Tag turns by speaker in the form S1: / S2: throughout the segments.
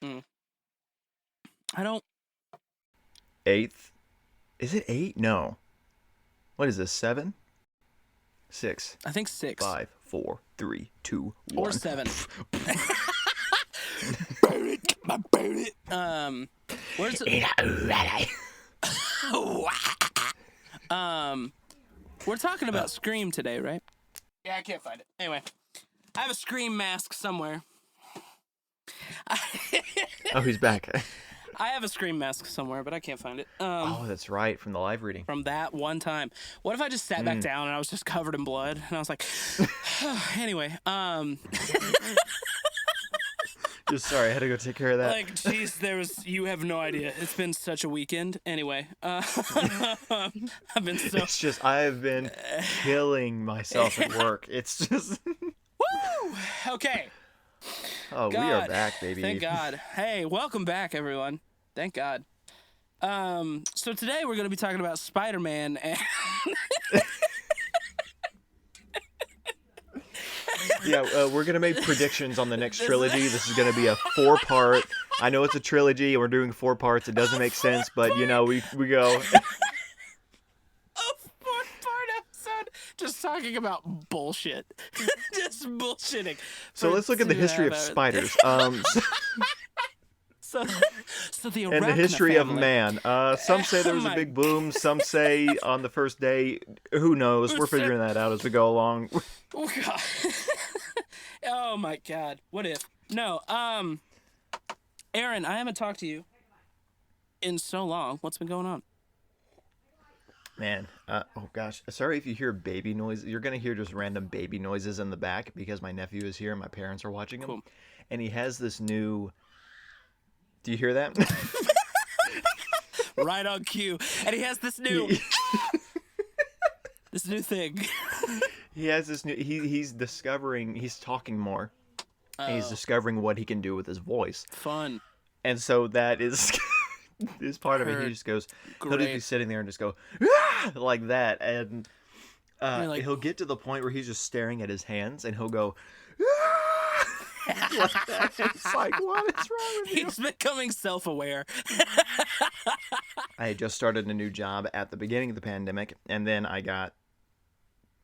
S1: Mm. I don't...
S2: 8th. Is it 8? No. What is this, 7? 6.
S1: I think 6.
S2: 5, 4, 3, 2, 1.
S1: Or 7. Where's it? We're talking about Scream today, right? Yeah, I can't find it. Anyway, I have a Scream mask somewhere.
S2: Oh, he's back.
S1: I have a Scream mask somewhere, but I can't find it.
S2: Oh, that's right, from the live reading.
S1: From that one time. What if I just sat back down and I was just covered in blood? And I was like, anyway,
S2: Just sorry, I had to go take care of that.
S1: like, jeez, you have no idea. It's been such a weekend. Anyway, I've been so...
S2: It's just, I've been killing myself at work. It's just...
S1: Woo! Okay.
S2: Oh,
S1: God.
S2: we are back, baby.
S1: Thank God. Hey, welcome back, everyone. Thank God. So today we're going to be talking about Spider-Man and...
S2: Yeah, we're going to make predictions on the next trilogy. This is going to be a 4-part. I know it's a trilogy, and we're doing 4 parts. It doesn't make sense, but, you know, we go...
S1: A 4-part episode just talking about bullshit. Just bullshitting.
S2: So let's look at the history of spiders.
S1: So the
S2: And the history
S1: family.
S2: of man. Some say there was a big boom. Some say on the first day. Who knows? We're figuring that out as we go along.
S1: Oh, God. Oh, my God. What if? No, Aaron, I haven't talked to you in so long. What's been going on?
S2: Man, oh gosh. Sorry if you hear baby noises. You're going to hear just random baby noises in the back because my nephew is here and my parents are watching him.
S1: Cool.
S2: And he has this new... Do you hear that?
S1: Right on cue. And he has this new... this new thing.
S2: He has this new... He's discovering... He's talking more. And he's discovering what he can do with his voice.
S1: Fun.
S2: And so that is... is part of it. He just goes... He'll just be sitting there and just go... "Ah!" like that. And
S1: like,
S2: he'll get to the point where he's just staring at his hands and he'll go... "Ah!" like that. It's like, what is wrong with you?
S1: he's becoming self-aware.
S2: I had just started a new job at the beginning of the pandemic, and then I got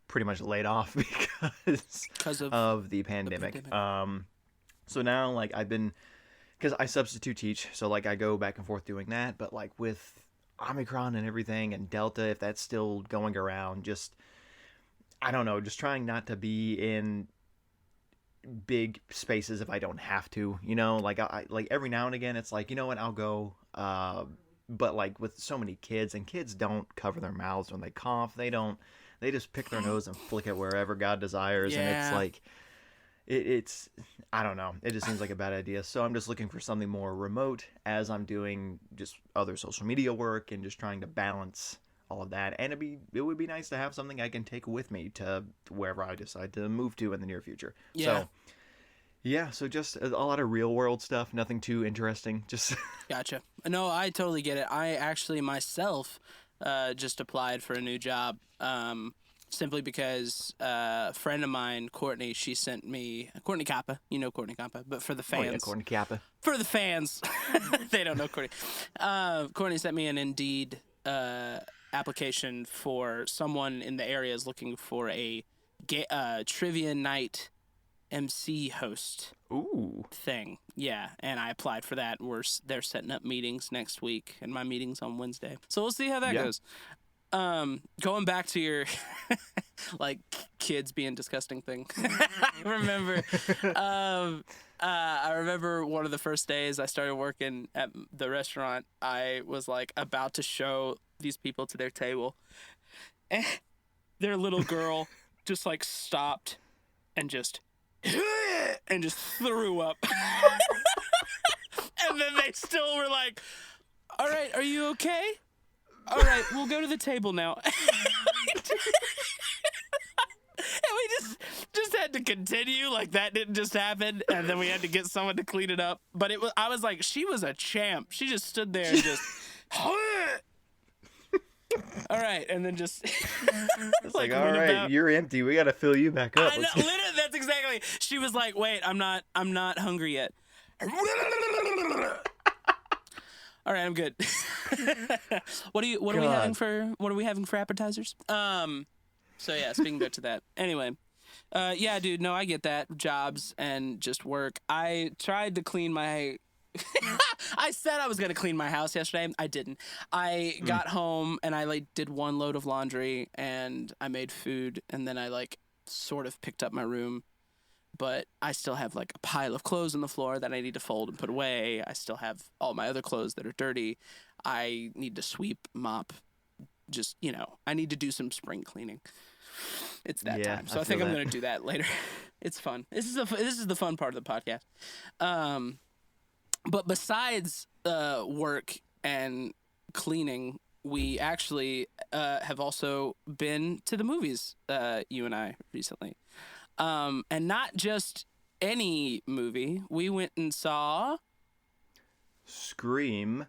S2: pretty much laid off because of the pandemic. So now, like, I've been, because I substitute teach, so, like, I go back and forth doing that, but, like, with Omicron and everything, and Delta, if that's still going around, just, I don't know, just trying not to be in big spaces if I don't have to, you know, like I like every now and again it's like, you know what, I'll go, but like with so many kids, and kids don't cover their mouths when they cough, they just pick their nose and flick it wherever God desires. And it's like it's I don't know, it just seems like a bad idea. So I'm just looking for something more remote as I'm doing just other social media work and just trying to balance all of that. And it would be nice to have something I can take with me to wherever I decide to move to in the near future. So just a lot of real world stuff, nothing too interesting. Just
S1: Gotcha. No, I totally get it. I actually myself just applied for a new job simply because a friend of mine, Courtney, she sent me Courtney Kappa. You know Courtney Kappa, but for the fans.
S2: Oh yeah, Courtney Kappa.
S1: For the fans, they don't know Courtney. Courtney sent me an Indeed application for someone in the area is looking for a trivia night MC host.
S2: Ooh.
S1: Thing. Yeah, and I applied for that. They're setting up meetings next week, and my meeting's on Wednesday. So we'll see how that goes. Going back to your like kids being disgusting thing. I remember one of the first days I started working at the restaurant, I was like about to show these people to their table, and their little girl just like stopped and just threw up. And then they still were like, all right, are you okay? All right, we'll go to the table now. And we just had to continue, like that didn't just happen, and then we had to get someone to clean it up. But I was like, she was a champ. She just stood there and just all right, and then just
S2: it's like all right, you're empty. We got to fill you back up.
S1: I know, literally, that's exactly. She was like, "Wait, I'm not hungry yet." All right, I'm good. What are we having for appetizers? So yeah, speaking back to that. Anyway, yeah, dude, no, I get that. Jobs and just work. I tried to clean my I said I was going to clean my house yesterday. I didn't. I got home and I like did one load of laundry and I made food and then I like sort of picked up my room, but I still have like a pile of clothes on the floor that I need to fold and put away. I still have all my other clothes that are dirty. I need to sweep, mop, just, I need to do some spring cleaning. It's that time. So I think I'm going to do that later. It's fun. This is the fun part of the podcast. But besides work and cleaning, we actually have also been to the movies, you and I, recently. And not just any movie. We went and saw...
S2: Scream.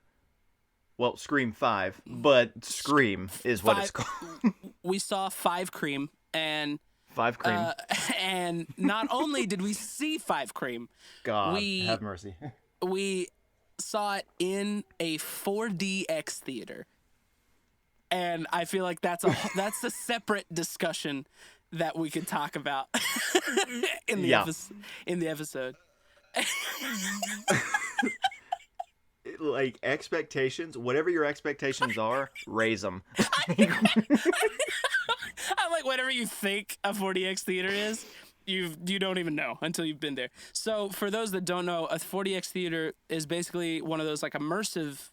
S2: Well, Scream 5, but Scream is what it's called.
S1: We saw 5 Cream, and...
S2: 5 Cream.
S1: And not only did we see 5 Cream...
S2: God, have mercy.
S1: We saw it in a 4DX theater. And I feel like that's a separate discussion that we could talk about in the episode.
S2: Like expectations, whatever your expectations are, raise them.
S1: I'm like, whatever you think a 4DX theater is, you don't even know until you've been there. So for those that don't know, a 4DX theater is basically one of those like immersive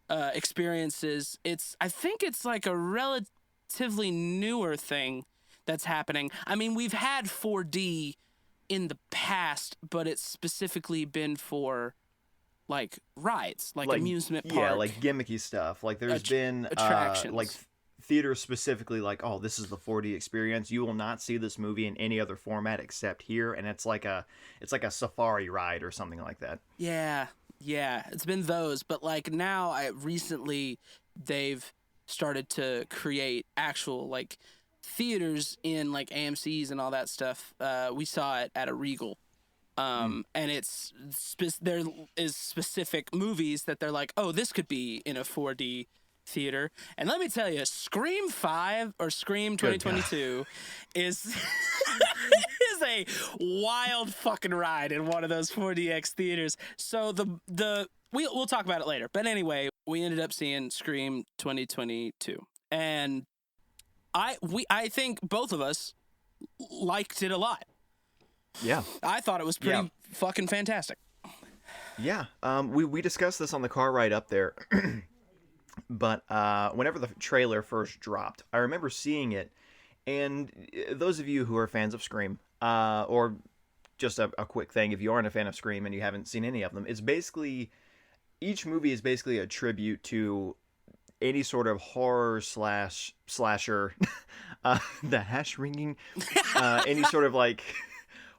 S1: experiences. I think it's like a relatively newer thing that's happening. I mean, we've had 4D in the past, but it's specifically been for like rides, like amusement park.
S2: Yeah, like gimmicky stuff. Like there's been
S1: attractions.
S2: Like theaters specifically like, oh, this is the 4D experience. You will not see this movie in any other format except here, and it's like a safari ride or something like that.
S1: Yeah, it's been those, but like now recently they've started to create actual like theaters in like AMC's and all that stuff. We saw it at a Regal. And it's there is specific movies that they're like, oh, this could be in a 4D theater. And let me tell you, Scream 5 or Scream 2022 is a wild fucking ride in one of those 4DX theaters. So we'll talk about it later. But anyway, we ended up seeing Scream 2022, and I think both of us liked it a lot.
S2: Yeah.
S1: I thought it was pretty fucking fantastic.
S2: Yeah. We discussed this on the car ride up there. But whenever the trailer first dropped, I remember seeing it. And those of you who are fans of Scream, or just a quick thing, if you aren't a fan of Scream and you haven't seen any of them, it's basically, each movie is basically a tribute to any sort of horror slasher, the hash ringing, any sort of like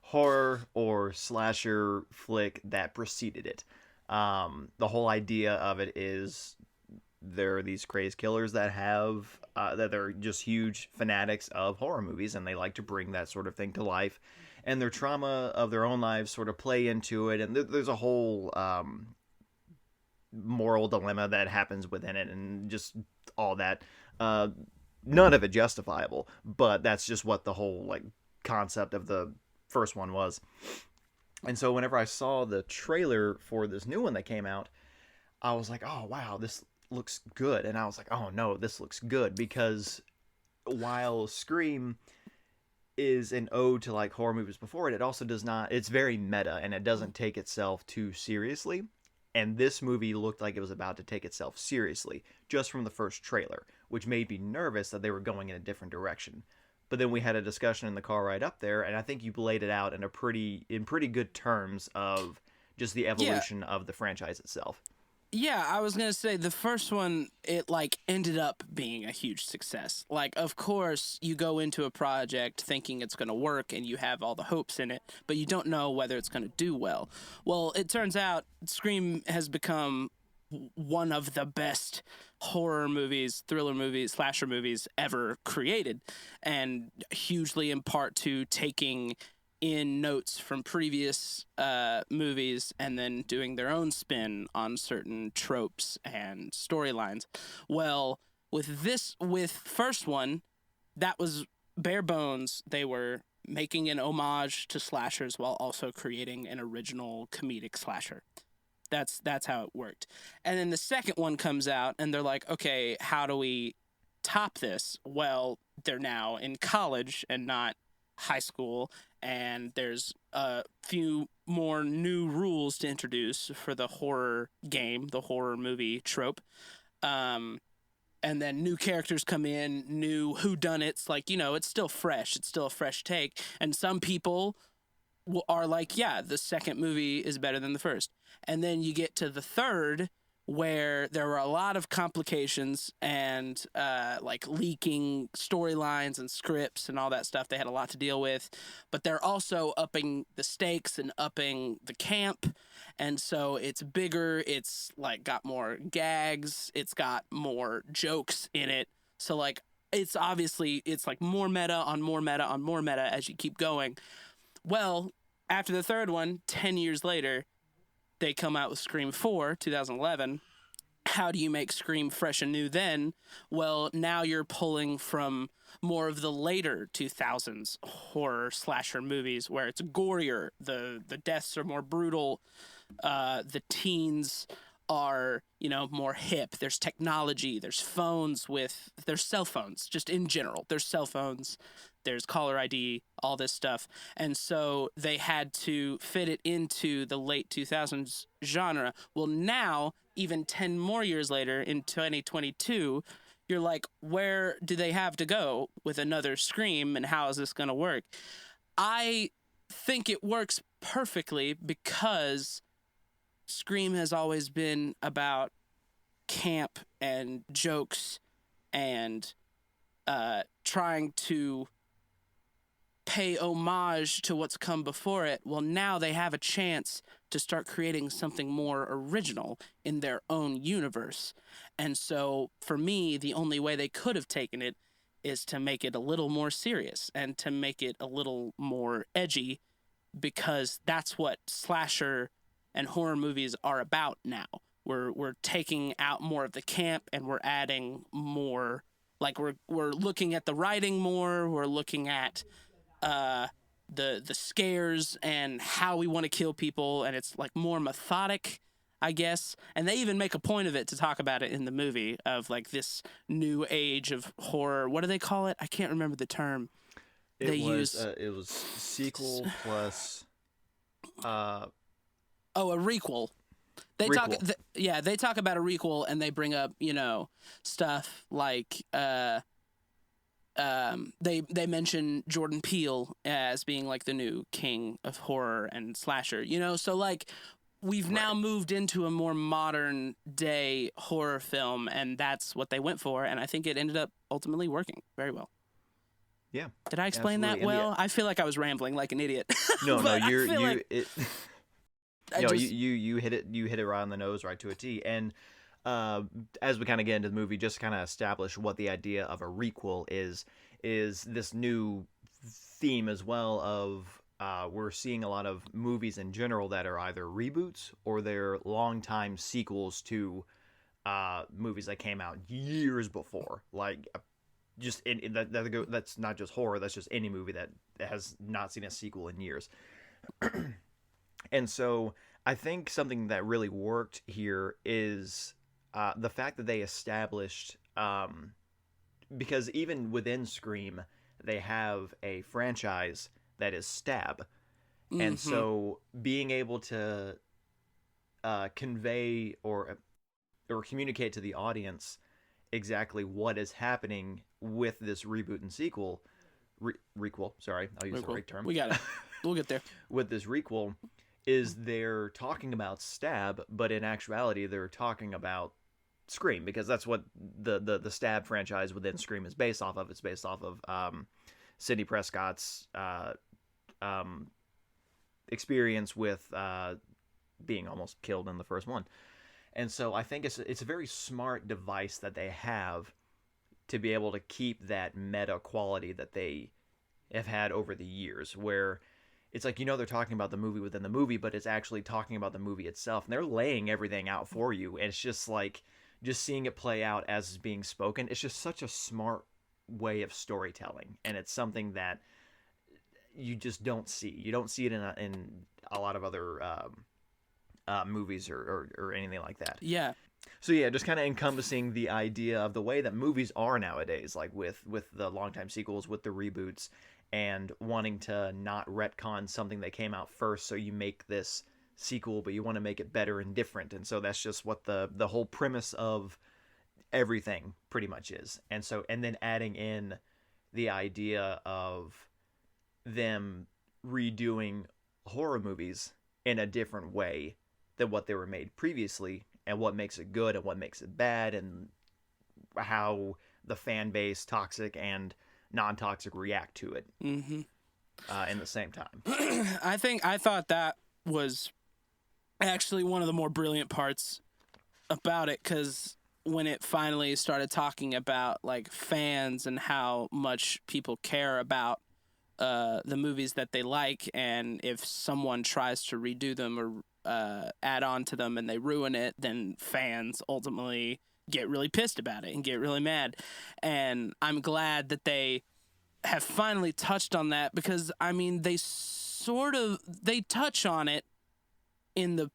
S2: horror or slasher flick that preceded it. The whole idea of it is there are these crazed killers that have that they're just huge fanatics of horror movies, and they like to bring that sort of thing to life, and their trauma of their own lives sort of play into it, and there's a whole moral dilemma that happens within it, and just all that. None of it justifiable, but that's just what the whole like concept of the first one was. And so whenever I saw the trailer for this new one that came out, I was like, oh wow, this looks good. And I was like, oh no, this looks good, because while Scream is an ode to like horror movies before it, it also does not, it's very meta, and it doesn't take itself too seriously. And this movie looked like it was about to take itself seriously just from the first trailer, which made me nervous that they were going in a different direction. But then we had a discussion in the car ride up there, and I think you laid it out in pretty good terms of just the evolution of the franchise itself.
S1: Yeah, I was going to say the first one, it like ended up being a huge success. Like, of course, you go into a project thinking it's going to work and you have all the hopes in it, but you don't know whether it's going to do well. Well, it turns out Scream has become one of the best horror movies, thriller movies, slasher movies ever created, and hugely in part to taking in notes from previous movies and then doing their own spin on certain tropes and storylines. Well, with first one, that was bare bones. They were making an homage to slashers while also creating an original comedic slasher. That's how it worked. And then the second one comes out and they're like, okay, how do we top this? Well, they're now in college and not high school, and there's a few more new rules to introduce for the horror game, the horror movie trope. And then new characters come in, new whodunits, like, it's still fresh. It's still a fresh take. And some people are like, yeah, the second movie is better than the first. And then you get to the third, where there were a lot of complications and like leaking storylines and scripts and all that stuff. They had a lot to deal with, but they're also upping the stakes and upping the camp. And so it's bigger. It's like got more gags. It's got more jokes in it. So like, it's like more meta on more meta on more meta as you keep going. Well, after the third one, 10 years later, they come out with Scream 4, 2011. How do you make Scream fresh and new then? Well, now you're pulling from more of the later 2000s horror slasher movies where it's gorier, the deaths are more brutal, the teens are, more hip. There's technology, there's cell phones, just in general. There's cell phones, there's caller ID, all this stuff. And so they had to fit it into the late 2000s genre. Well, now, even 10 more years later, in 2022, you're like, where do they have to go with another Scream, and how is this going to work? I think it works perfectly because Scream has always been about camp and jokes and trying to pay homage to what's come before it. Well, now they have a chance to start creating something more original in their own universe. And so for me, the only way they could have taken it is to make it a little more serious and to make it a little more edgy, because that's what slasher and horror movies are about now. We're taking out more of the camp and we're adding more, like we're looking at the writing more, we're looking at the scares and how we want to kill people, and it's like more methodic, I guess. And they even make a point of it to talk about it in the movie, of like this new age of horror. What do they call it? I can't remember the term.
S2: It was sequel plus
S1: a requel. They talk about a requel, and they bring up, stuff like they mention Jordan Peele as being like the new king of horror and slasher, so like we've now moved into a more modern day horror film, and that's what they went for, and I think it ended up ultimately working very well.
S2: Yeah.
S1: Did I explain that well? I feel like I was rambling like an idiot.
S2: No, you hit it right on the nose, right to a T. And as we kind of get into the movie, just to kind of establish what the idea of a requel is this new theme as well of we're seeing a lot of movies in general that are either reboots or they're longtime sequels to movies that came out years before. Like, that's not just horror, that's just any movie that has not seen a sequel in years. And so I think something that really worked here is the fact that they established, because even within Scream, they have a franchise that is Stab. Mm-hmm. And so being able to convey or communicate to the audience exactly what is happening with this reboot and sequel, requel, sorry, I'll use the right term.
S1: We got it. We'll get there.
S2: With this requel, is they're talking about Stab, but in actuality, they're talking about Scream, because that's what the Stab franchise within Scream is based off of. It's based off of Sidney Prescott's experience with being almost killed in the first one. And so I think it's a very smart device that they have to be able to keep that meta quality that they have had over the years, where it's like, they're talking about the movie within the movie, but it's actually talking about the movie itself, and they're laying everything out for you, and it's just like, just seeing it play out as it's being spoken. It's just such a smart way of storytelling, and it's something that you just don't see. You don't see it in a lot of other movies or anything like that.
S1: Yeah.
S2: So yeah, just kind of encompassing the idea of the way that movies are nowadays, like with the longtime sequels, with the reboots, and wanting to not retcon something that came out first, so you make this sequel, but you want to make it better and different. And so that's just what the whole premise of everything pretty much is. And then adding in the idea of them redoing horror movies in a different way than what they were made previously, and what makes it good and what makes it bad, and how the fan base, toxic and non-toxic, react to it in the same time.
S1: I thought that was actually one of the more brilliant parts about it, because when it finally started talking about like fans and how much people care about the movies that they like, and if someone tries to redo them or add on to them and they ruin it, then fans ultimately get really pissed about it and get really mad. And I'm glad that they have finally touched on that, because I mean, they touch on it in the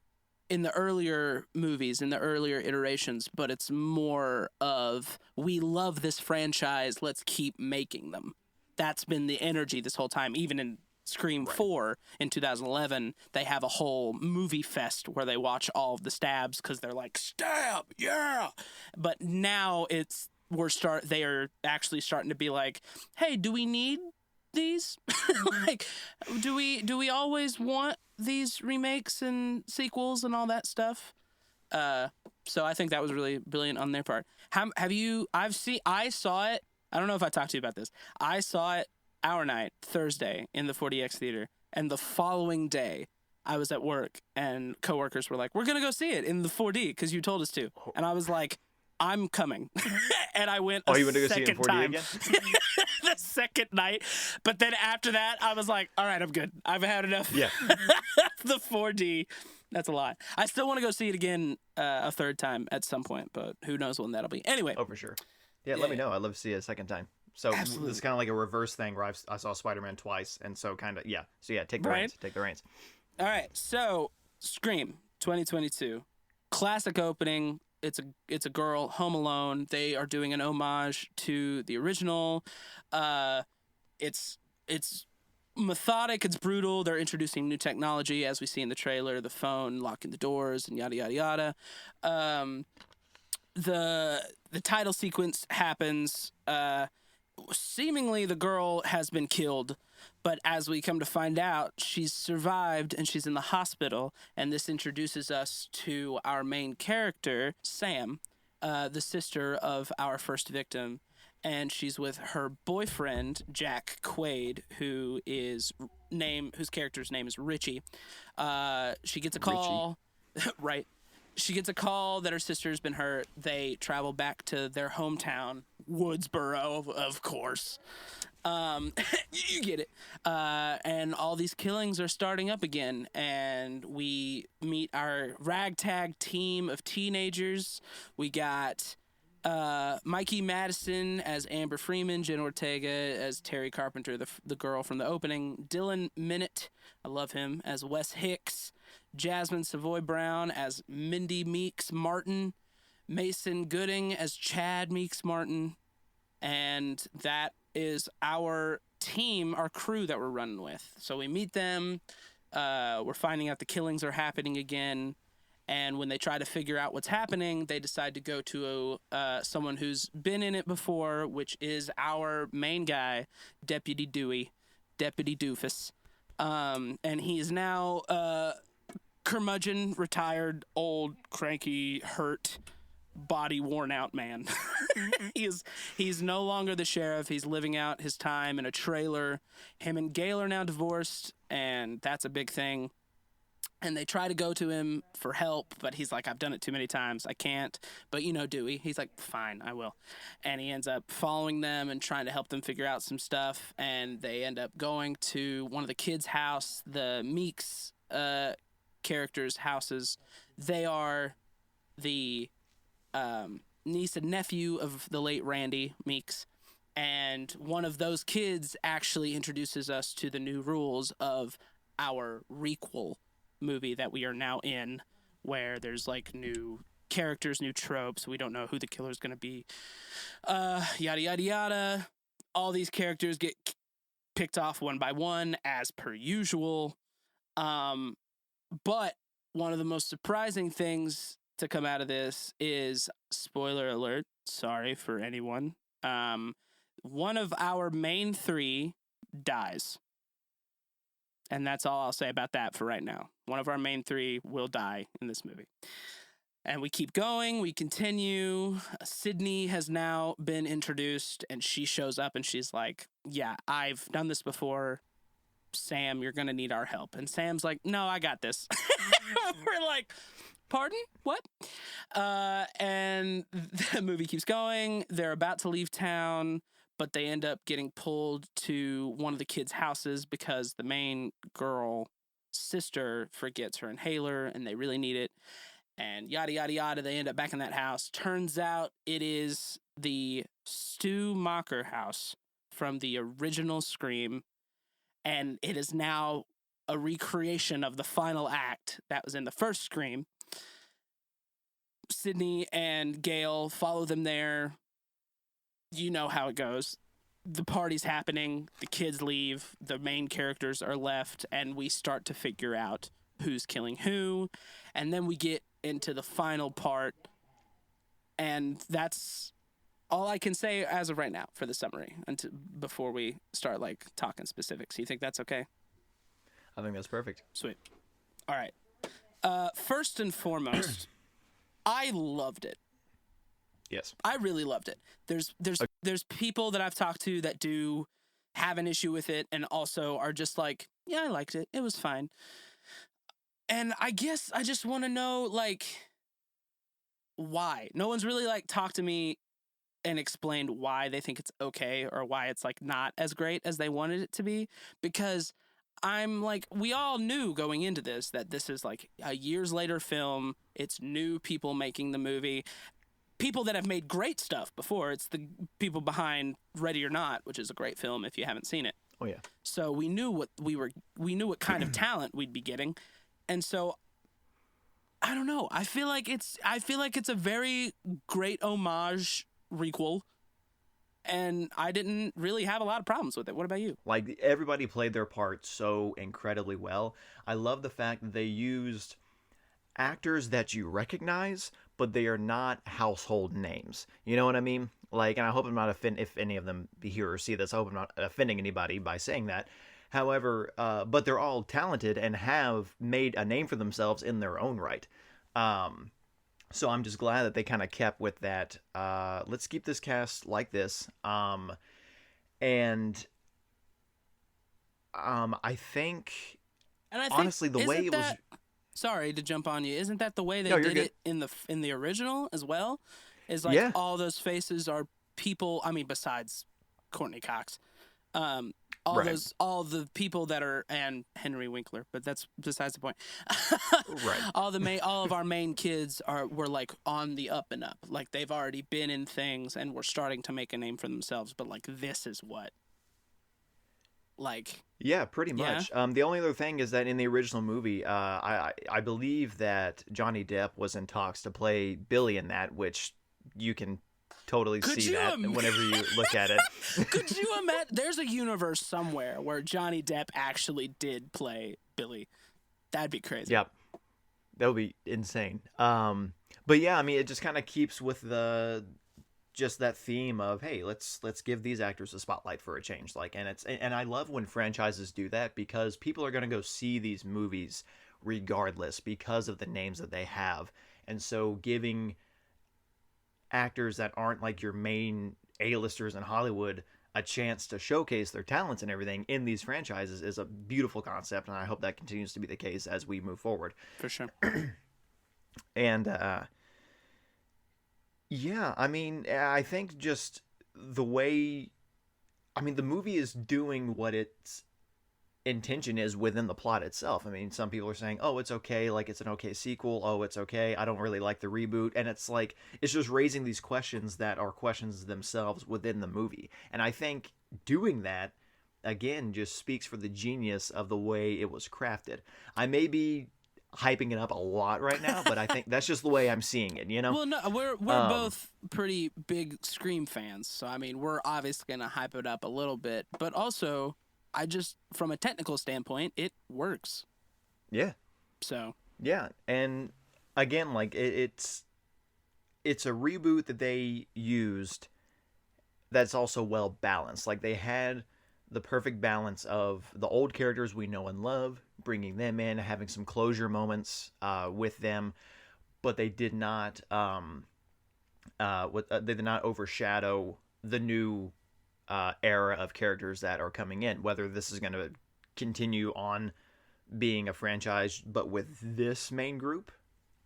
S1: earlier movies, in the earlier iterations, but it's more of, we love this franchise, let's keep making them. That's been the energy this whole time. Even in Scream 4 in 2011, they have a whole movie fest where they watch all of the stabs because they're like, stab, yeah. But now they are actually starting to be like, hey, do we need these? Like, do we always want these remakes and sequels and all that stuff? So I think that was really brilliant on their part. I saw it. I don't know if I talked to you about this. I saw it our night, Thursday, in the 4DX theater. And the following day, I was at work, and coworkers were like, we're going to go see it in the 4D because you told us to. And I was like, I'm coming. And I went
S2: you went to go see it in 4D
S1: time.
S2: again?
S1: The second night. But then after that, I was like, all right, I'm good. I've had enough.
S2: Yeah.
S1: The 4D. That's a lot. I still want to go see it again a third time at some point, but who knows when that'll be. Anyway.
S2: Oh, for sure. Yeah, let me know. I'd love to see it a second time. So
S1: Absolutely.
S2: It's kind of like a reverse thing where I saw Spider-Man twice, and so kind of, yeah. So yeah, take the reins. Take the reins.
S1: All right, so Scream 2022, classic opening. It's a girl, home alone. They are doing an homage to the original. It's methodic. It's brutal. They're introducing new technology, as we see in the trailer, the phone, locking the doors, and yada yada yada. The title sequence happens. Seemingly the girl has been killed, but as we come to find out, she's survived and she's in the hospital, and this introduces us to our main character, Sam, the sister of our first victim, and she's with her boyfriend, Jack Quaid, whose character's name is Richie. She gets a call. Right. She gets a call that her sister's been hurt. They travel back to their hometown, Woodsboro, of course. You get it. And all these killings are starting up again. And we meet our ragtag team of teenagers. We got Mikey Madison as Amber Freeman, Jen Ortega as Terry Carpenter, the girl from the opening, Dylan Minute, I love him, as Wes Hicks, Jasmine Savoy Brown as Mindy Meeks Martin, Mason Gooding as Chad Meeks Martin, and that is our team, our crew that we're running with. So we meet them, we're finding out the killings are happening again, and when they try to figure out what's happening, they decide to go to someone who's been in it before, which is our main guy, Deputy Doofus. And he is now curmudgeon, retired, old, cranky, hurt, body worn out man. He's no longer the sheriff. He's living out his time in a trailer. Him and Gail are now divorced, and that's a big thing. And they try to go to him for help, but he's like, I've done it too many times. I can't. But you know Dewey. He's like, fine, I will. And he ends up following them and trying to help them figure out some stuff. And they end up going to one of the kids' house, the Meeks characters' houses. They are the niece and nephew of the late Randy Meeks. And one of those kids actually introduces us to the new rules of our requel movie that we are now in, where there's like new characters, new tropes. We don't know who the killer's going to be. Yada, yada, yada. All these characters get picked off one by one, as per usual. But one of the most surprising things to come out of this is, spoiler alert, sorry for anyone, one of our main three dies. And that's all I'll say about that for right now. One of our main three will die in this movie. And we keep going. We continue. Sydney has now been introduced, and she shows up, and she's like, yeah, I've done this before. Sam, you're going to need our help. And Sam's like, no, I got this. We're like, pardon? What? And the movie keeps going. They're about to leave town, but they end up getting pulled to one of the kids' houses because the main girl sister forgets her inhaler and they really need it. And yada, yada, yada. They end up back in that house. Turns out it is the Stu Macher house from the original Scream. And it is now a recreation of the final act that was in the first Scream. Sydney and Gail follow them there. You know how it goes. The party's happening, the kids leave, the main characters are left, and we start to figure out who's killing who. And then we get into the final part, and that's all I can say as of right now for the summary until before we start like talking specifics. You think that's okay?
S2: I think that's perfect.
S1: Sweet. All right. First and foremost, I loved it.
S2: Yes.
S1: I really loved it. There's people that I've talked to that do have an issue with it and also are just like, yeah, I liked it. It was fine. And I guess I just want to know, like, why? No one's really like talked to me and explained why they think it's okay or why it's like not as great as they wanted it to be, because I'm like, we all knew going into this that this is like a years later film. It's new people making the movie. People that have made great stuff before. It's the people behind Ready or Not, which is a great film if you haven't seen it.
S2: Oh yeah.
S1: So we knew what what kind of talent we'd be getting. And so I don't know. I feel like it's a very great homage requel, and I didn't really have a lot of problems with it. What about you?
S2: Like, everybody played their part so incredibly well. I love the fact that they used actors that you recognize, but they are not household names. You know what I mean? Like, and I hope I'm not if any of them hear or see this, I hope I'm not offending anybody by saying that. However, but they're all talented and have made a name for themselves in their own right. So I'm just glad that they kind of kept with that. Let's keep this cast like this. I think,
S1: And I think,
S2: honestly, the way it was.
S1: Sorry to jump on you. Isn't that the way they
S2: No, you're
S1: did
S2: good.
S1: it in the original as well? Is like
S2: Yeah.
S1: all those faces are people. I mean, besides Courtney Cox,
S2: Right.
S1: all the people that are, and Henry Winkler, but that's besides the point.
S2: Right.
S1: All of our main kids were like on the up and up. Like they've already been in things and were starting to make a name for themselves. But like this is what. Like.
S2: Yeah, pretty
S1: Yeah.
S2: much. The only other thing is that in the original movie, I believe that Johnny Depp was in talks to play Billy in that, which you can totally
S1: Could
S2: see
S1: you
S2: that whenever you look at it.
S1: Could you imagine? There's a universe somewhere where Johnny Depp actually did play Billy. That'd be crazy.
S2: Yep, that would be insane. But yeah, I mean, it just kind of keeps with just that theme of, hey, let's give these actors a spotlight for a change. Like, and I love when franchises do that, because people are gonna go see these movies regardless because of the names that they have, and so giving actors that aren't like your main A-listers in Hollywood a chance to showcase their talents and everything in these franchises is a beautiful concept, and I hope that continues to be the case as we move forward.
S1: For sure.
S2: And yeah, I mean, I think just the way, I mean, the movie is doing what its intention is within the plot itself. I mean, some people are saying, "Oh, it's okay, like it's an okay sequel. Oh, it's okay. I don't really like the reboot." And it's like it's just raising these questions that are questions themselves within the movie. And I think doing that again just speaks for the genius of the way it was crafted. I may be hyping it up a lot right now, but I think that's just the way I'm seeing it, you know?
S1: Well, no, we're both pretty big Scream fans, so I mean, we're obviously gonna hype it up a little bit, but also, I just from a technical standpoint, it works.
S2: Yeah.
S1: So.
S2: Yeah, and again, like it's a reboot that they used that's also well balanced. Like they had the perfect balance of the old characters we know and love, bringing them in, having some closure moments with them, but they did not they did not overshadow the new era of characters that are coming in. Whether this is going to continue on being a franchise, but with this main group,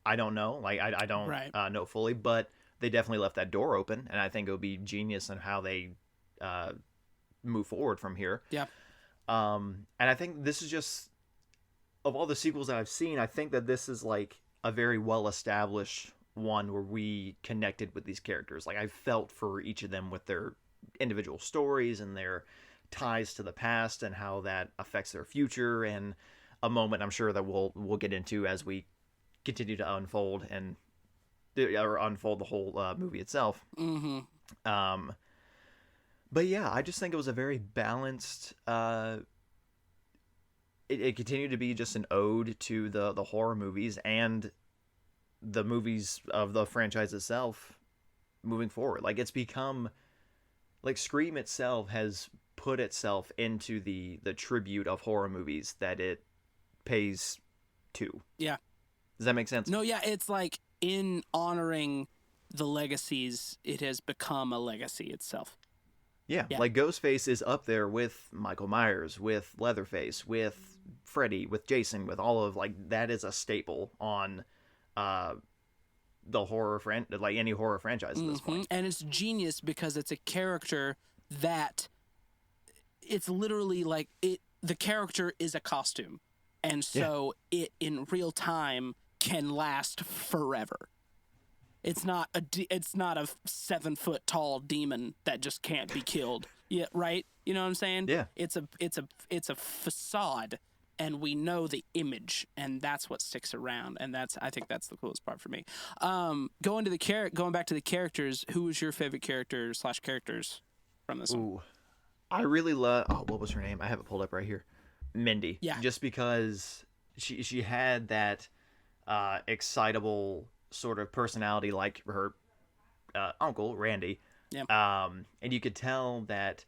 S2: I don't know. Like I don't know fully, but they definitely left that door open, and I think it would be genius in how they move forward from here.
S1: Yeah.
S2: And I think this is just, of all the sequels that I've seen, I think that this is like a very well established one where we connected with these characters. Like I felt for each of them with their individual stories and their ties to the past and how that affects their future, and a moment I'm sure that we'll get into as we continue to unfold or unfold the whole movie itself.
S1: Mm-hmm.
S2: But yeah, I just think it was a very balanced. It continued to be just an ode to the horror movies and the movies of the franchise itself moving forward. Like it's become, like Scream itself has put itself into the tribute of horror movies that it pays to.
S1: Yeah.
S2: Does that make sense?
S1: No, yeah, it's like in honoring the legacies, it has become a legacy itself.
S2: Yeah, like Ghostface is up there with Michael Myers, with Leatherface, with Freddy, with Jason, with all of, like, that is a staple on the horror like any horror franchise at this point.
S1: And it's genius because it's a character that it's literally like the character is a costume, and so it in real time can last forever. It's not a 7-foot tall demon that just can't be killed. Yeah, right. You know what I'm saying?
S2: Yeah.
S1: It's a facade, and we know the image, and that's what sticks around, and I think that's the coolest part for me. Going back to the characters, who was your favorite character / characters from this one?
S2: I really love. Oh, what was her name? I have it pulled up right here. Mindy.
S1: Yeah.
S2: Just because she had that excitable sort of personality like her uncle Randy.
S1: Yeah.
S2: And you could tell that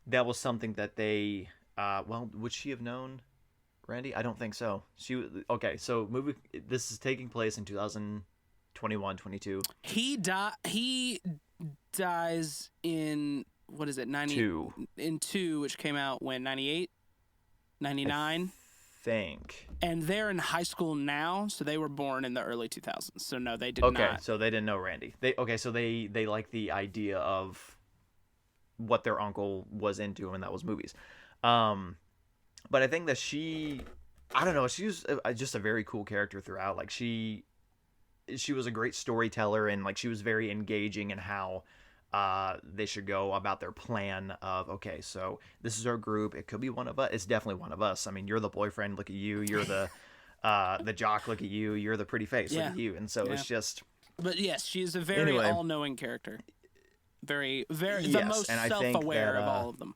S2: was something that they well, would she have known Randy? I don't think so. Okay, so this is taking place in 2021, 22.
S1: He dies in, what is it,
S2: 92.
S1: In 2, which came out when, 98? 99?
S2: Think.
S1: And they're in high school now, so they were born in the early 2000s. So no, they did not.
S2: Okay, so they didn't know Randy. So they like the idea of what their uncle was into, and that was movies. But I think that I don't know, she was just a very cool character throughout. Like she was a great storyteller, and like she was very engaging in how they should go about their plan of, okay, so this is our group. It could be one of us. It's definitely one of us. I mean, you're the boyfriend. Look at you. You're the jock. Look at you. You're the pretty face. Look at you. And so it's just.
S1: But yes, she is a very all-knowing character. Very, very the most self-aware of all of them.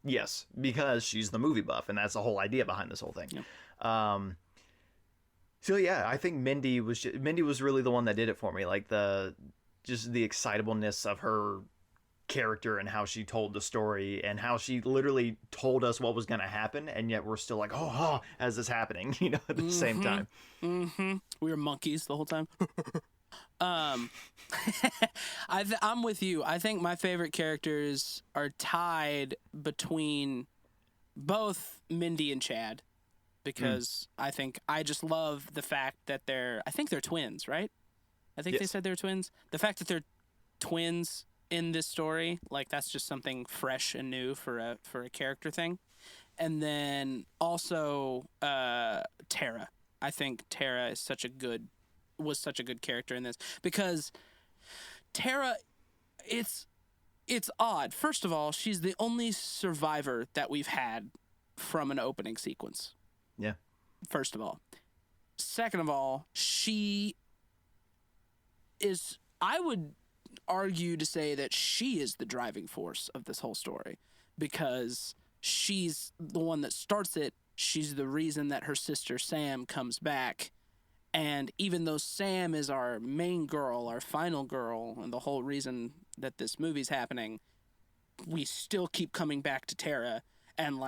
S2: Yes, because she's the movie buff, and that's the whole idea behind this whole thing. Yeah. So yeah, I think Mindy was really the one that did it for me. Like just the excitableness of her character and how she told the story and how she literally told us what was going to happen, and yet we're still like, oh, as this happening, at the same time.
S1: Mm-hmm. We were monkeys the whole time. Um, I'm with you. I think my favorite characters are tied between both Mindy and Chad because I think I just love the fact that I think they're twins, right? I think they
S2: Yes.
S1: said they're twins. The fact that they're twins in this story, like that's just something fresh and new for a character thing. And then also Tara. I think Tara was such a good character in this because Tara, it's odd. First of all, she's the only survivor that we've had from an opening sequence.
S2: Yeah.
S1: First of all. Second of all, she is, I would argue to say that she is the driving force of this whole story because she's the one that starts it. She's the reason that her sister Sam comes back. And even though Sam is our main girl, our final girl, and the whole reason that this movie's happening, we still keep coming back to Tara. And,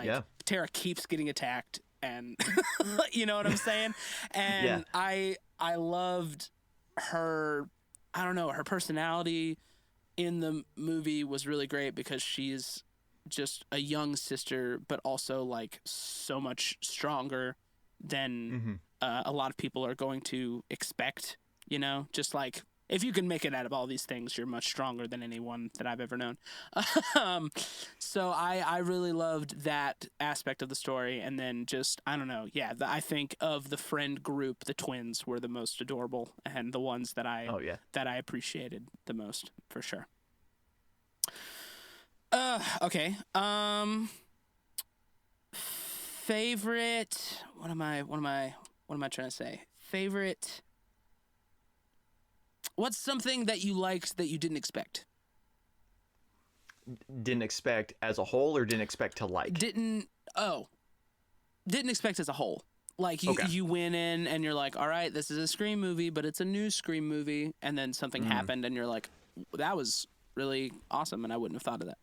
S1: Tara keeps getting attacked. And you know what I'm saying? And I loved her, I don't know, her personality in the movie was really great because she's just a young sister, but also, like, so much stronger than a lot of people are going to expect, you know? Just like, if you can make it out of all these things, you're much stronger than anyone that I've ever known. So I really loved that aspect of the story. And then just, I don't know, I think of the friend group, the twins were the most adorable and the ones that I appreciated the most, for sure. Okay. Favorite, what am I trying to say? Favorite, what's something that you liked that you didn't expect?
S2: Didn't expect as a whole or didn't expect to like?
S1: Didn't expect as a whole. Like, you went in and you're like, all right, this is a Scream movie, but it's a new Scream movie. And then something happened and you're like, that was really awesome. And I wouldn't have thought of that.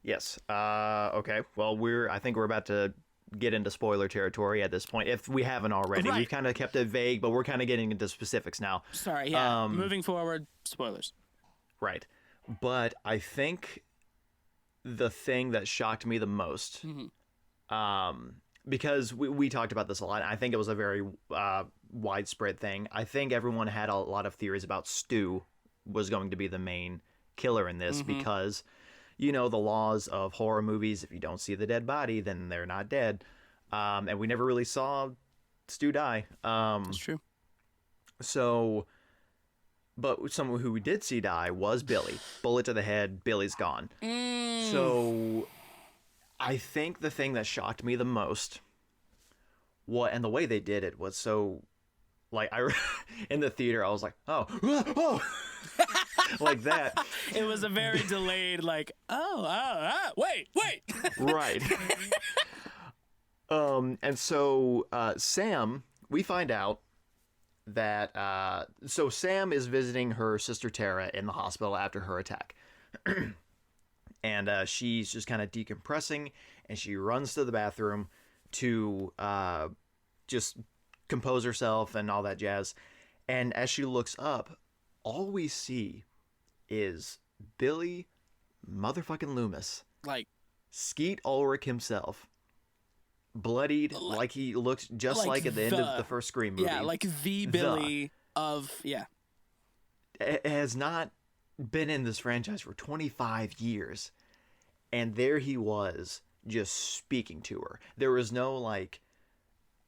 S2: Yes. Okay. Well, I think we're about to get into spoiler territory at this point, if we haven't already.
S1: Right.
S2: We've kind of kept it vague, but we're kind of getting into specifics now.
S1: Sorry, moving forward, spoilers.
S2: Right. But I think the thing that shocked me the most, because we talked about this a lot, I think it was a very widespread thing. I think everyone had a lot of theories about Stu was going to be the main killer in this because, you know, the laws of horror movies, if you don't see the dead body, then they're not dead. And we never really saw Stu die.
S1: That's true.
S2: So, but someone who we did see die was Billy. Bullet to the head, Billy's gone. So, I think the thing that shocked me the most, and the way they did it was so, like, in the theater, I was like, oh. Like that.
S1: It was a very delayed, like, wait.
S2: Right. And so Sam, we find out that so Sam is visiting her sister Tara in the hospital after her attack. And she's just kind of decompressing, and she runs to the bathroom to just compose herself and all that jazz. And as she looks up, all we see is Billy motherfucking Loomis.
S1: Like
S2: Skeet Ulrich himself. Bloodied, like he looks just like at the end of the first Scream movie.
S1: Yeah, like the Billy of,
S2: has not been in this franchise for 25 years. And there he was, just speaking to her. There was no, like,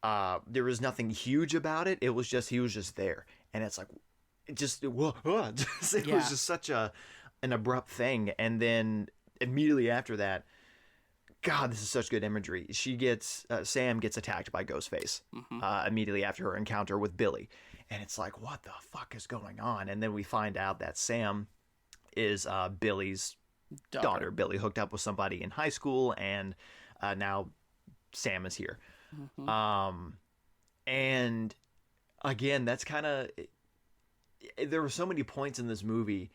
S2: there was nothing huge about it. It was just, he was just there. And it's like, it was just such an abrupt thing. And then immediately after that, God, this is such good imagery. Sam gets attacked by Ghostface immediately after her encounter with Billy. And it's like, what the fuck is going on? And then we find out that Sam is Billy's daughter. Billy hooked up with somebody in high school, and now Sam is here. And again, that's kind of... There were so many points in this movie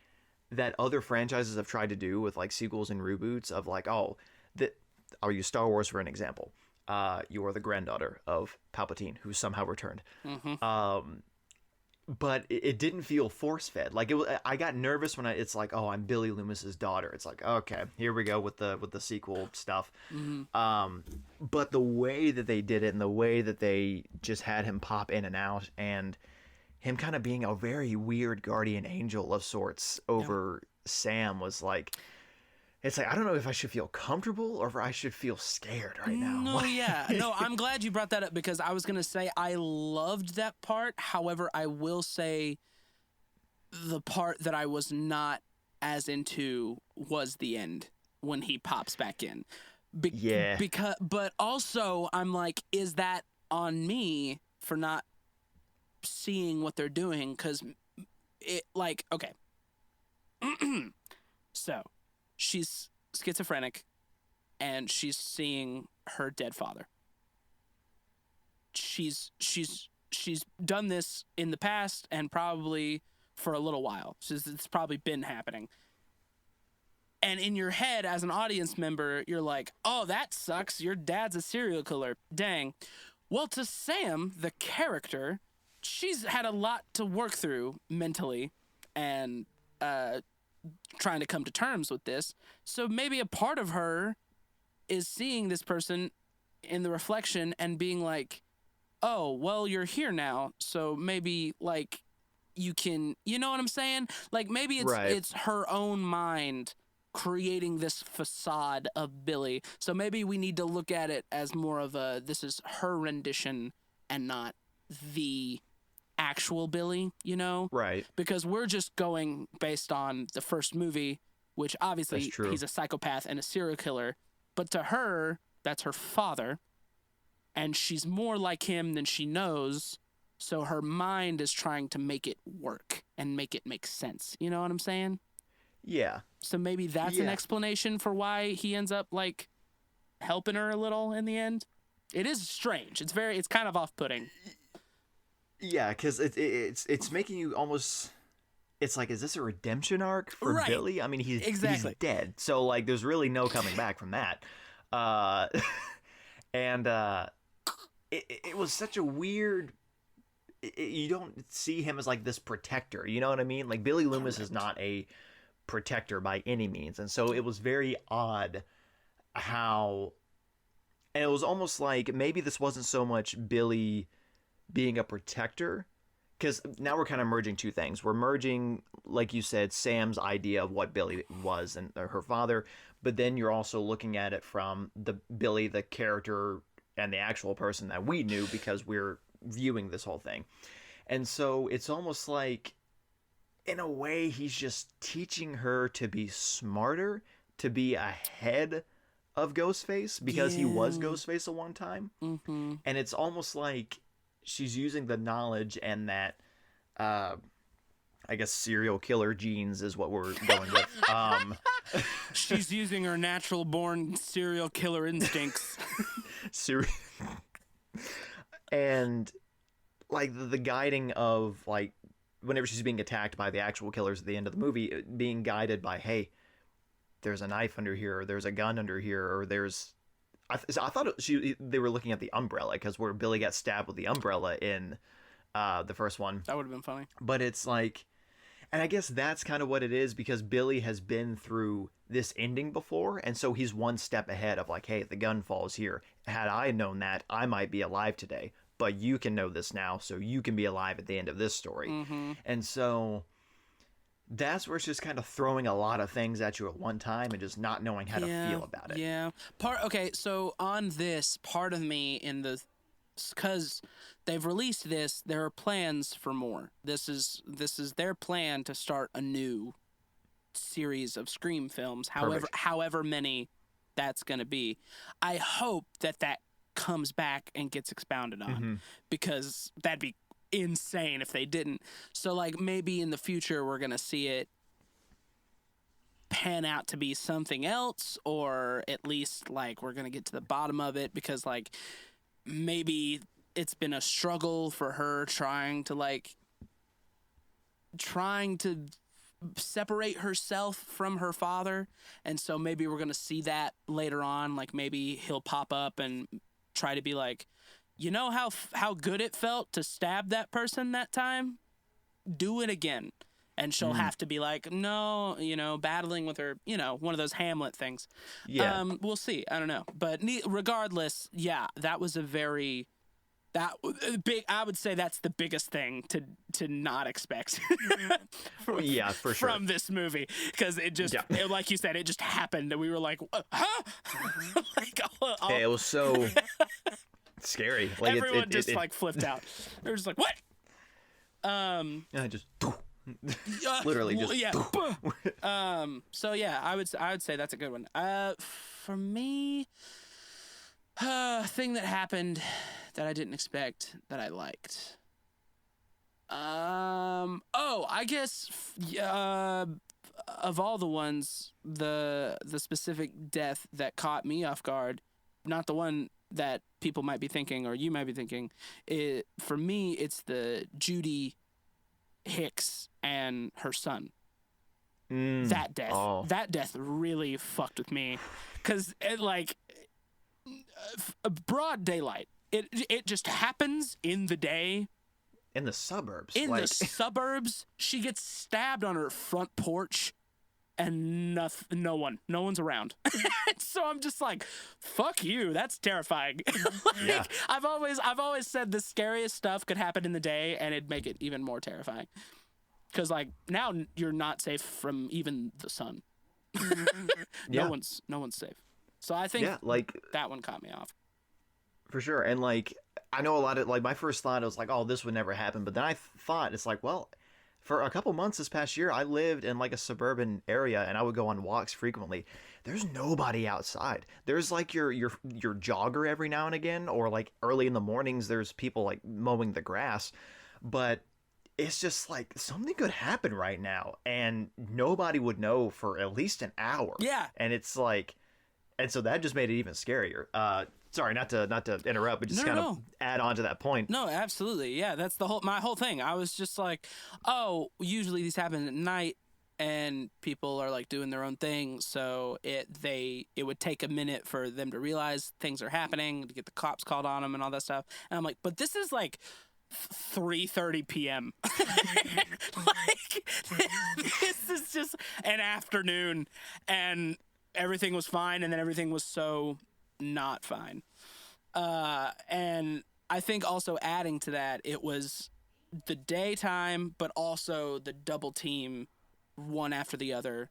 S2: that other franchises have tried to do with, like, sequels and reboots of, like, I'll use Star Wars for an example. You are the granddaughter of Palpatine, who somehow returned. but it didn't feel force fed. Like I got nervous when it's like, oh, I'm Billy Loomis's daughter. It's like, okay, here we go with the sequel stuff. But the way that they did it and the way that they just had him pop in and out and him kind of being a very weird guardian angel of sorts over Sam was like, it's like, I don't know if I should feel comfortable or if I should feel scared right now.
S1: No, yeah. No, I'm glad you brought that up because I was going to say I loved that part. However, I will say the part that I was not as into was the end when he pops back in.
S2: Yeah.
S1: But also, I'm like, is that on me for not seeing what they're doing? Because it, like, okay. So, she's schizophrenic, and she's seeing her dead father. She's done this in the past and probably for a little while. It's probably been happening. And in your head, as an audience member, you're like, oh, that sucks. Your dad's a serial killer. Dang. Well, to Sam, the character, she's had a lot to work through mentally and trying to come to terms with this. So maybe a part of her is seeing this person in the reflection and being like, oh, well, you're here now. So maybe, like, you can, you know what I'm saying? Like, maybe it's her own mind creating this facade of Billy. So maybe we need to look at it as more of this is her rendition and not the actual Billy, you know?
S2: Right.
S1: Because we're just going based on the first movie, which obviously he's a psychopath and a serial killer. But to her, that's her father. And she's more like him than she knows. So her mind is trying to make it work and make it make sense. You know what I'm saying?
S2: Yeah.
S1: So maybe that's an explanation for why he ends up, like, helping her a little in the end. It is strange. It's kind of off-putting.
S2: Yeah, because it's making you almost... It's like, is this a redemption arc for Billy? I mean, he's dead. So, like, there's really no coming back from that. It was such a weird... you don't see him as, like, this protector. You know what I mean? Like, Billy Loomis is not a protector by any means. And so it was very odd how... And it was almost like maybe this wasn't so much Billy being a protector, because now we're kind of merging two things. We're merging, like you said, Sam's idea of what Billy was and her father, but then you're also looking at it from the Billy, the character, and the actual person that we knew because we're viewing this whole thing. And so it's almost like, in a way, he's just teaching her to be smarter, to be ahead of Ghostface, because he was Ghostface at one time.
S1: Mm-hmm.
S2: And it's almost like she's using the knowledge and that, I guess, serial killer genes is what we're going with.
S1: She's using her natural born serial killer instincts.
S2: And, like, the guiding of, like, whenever she's being attacked by the actual killers at the end of the movie, being guided by, hey, there's a knife under here, or there's a gun under here, or there's... I thought they were looking at the umbrella, because where Billy got stabbed with the umbrella in the first one.
S1: That would have been funny.
S2: But it's like... And I guess that's kind of what it is, because Billy has been through this ending before, and so he's one step ahead of, like, hey, the gun falls here. Had I known that, I might be alive today. But you can know this now, so you can be alive at the end of this story.
S1: Mm-hmm.
S2: And so that's where it's just kind of throwing a lot of things at you at one time and just not knowing how to feel about it.
S1: Yeah. Okay, so on this, part of me because they've released this, there are plans for more. This is their plan to start a new series of Scream films, however many that's going to be. I hope that comes back and gets expounded on, because that'd be insane if they didn't. So, like, maybe in the future we're gonna see it pan out to be something else, or at least, like, we're gonna get to the bottom of it, because, like, maybe it's been a struggle for her trying to separate herself from her father, and so maybe we're gonna see that later on. Like, maybe he'll pop up and try to be like, you know how good it felt to stab that person that time? do it again. And she'll have to be like, no, battling with her, one of those Hamlet things.
S2: Yeah.
S1: We'll see. I don't know. But regardless, yeah, that was I would say that's the biggest thing to not expect
S2: For sure.
S1: from this movie, because it just, like you said, it just happened and we were like, huh? Like,
S2: it was so scary. Like
S1: everyone just like flipped out. They were just like, what?
S2: I just literally just
S1: so yeah, I would say that's a good one. For me, thing that happened that I didn't expect that I liked. I guess of all the ones, the specific death that caught me off guard, not the one that people might be thinking or you might be thinking, for me it's the Judy Hicks and her son. That death really fucked with me, because broad daylight, it just happens in the day,
S2: in the suburbs.
S1: The suburbs, she gets stabbed on her front porch, and no one's around. So I'm just like, fuck you, that's terrifying. I've always said the scariest stuff could happen in the day and it'd make it even more terrifying, because now you're not safe from even the sun. No one's safe. So I think that one caught me off.
S2: For sure. And I know a lot of my first thought was like, oh, this would never happen, but then I thought it's like, well, for a couple months this past year, I lived in a suburban area and I would go on walks frequently. There's nobody outside. There's your jogger every now and again, or early in the mornings, there's people mowing the grass. But it's just something could happen right now and nobody would know for at least an hour.
S1: Yeah.
S2: And it's and so that just made it even scarier. Sorry, not to interrupt, but just of add on to that point.
S1: No, absolutely. Yeah, that's my whole thing. I was just like, oh, usually these happen at night and people are doing their own thing, so it would take a minute for them to realize things are happening, to get the cops called on them and all that stuff. And I'm like, but this is 3:30 p.m. This is just an afternoon and everything was fine, and then everything was so not fine. And I think also adding to that, it was the daytime, but also the double team, one after the other,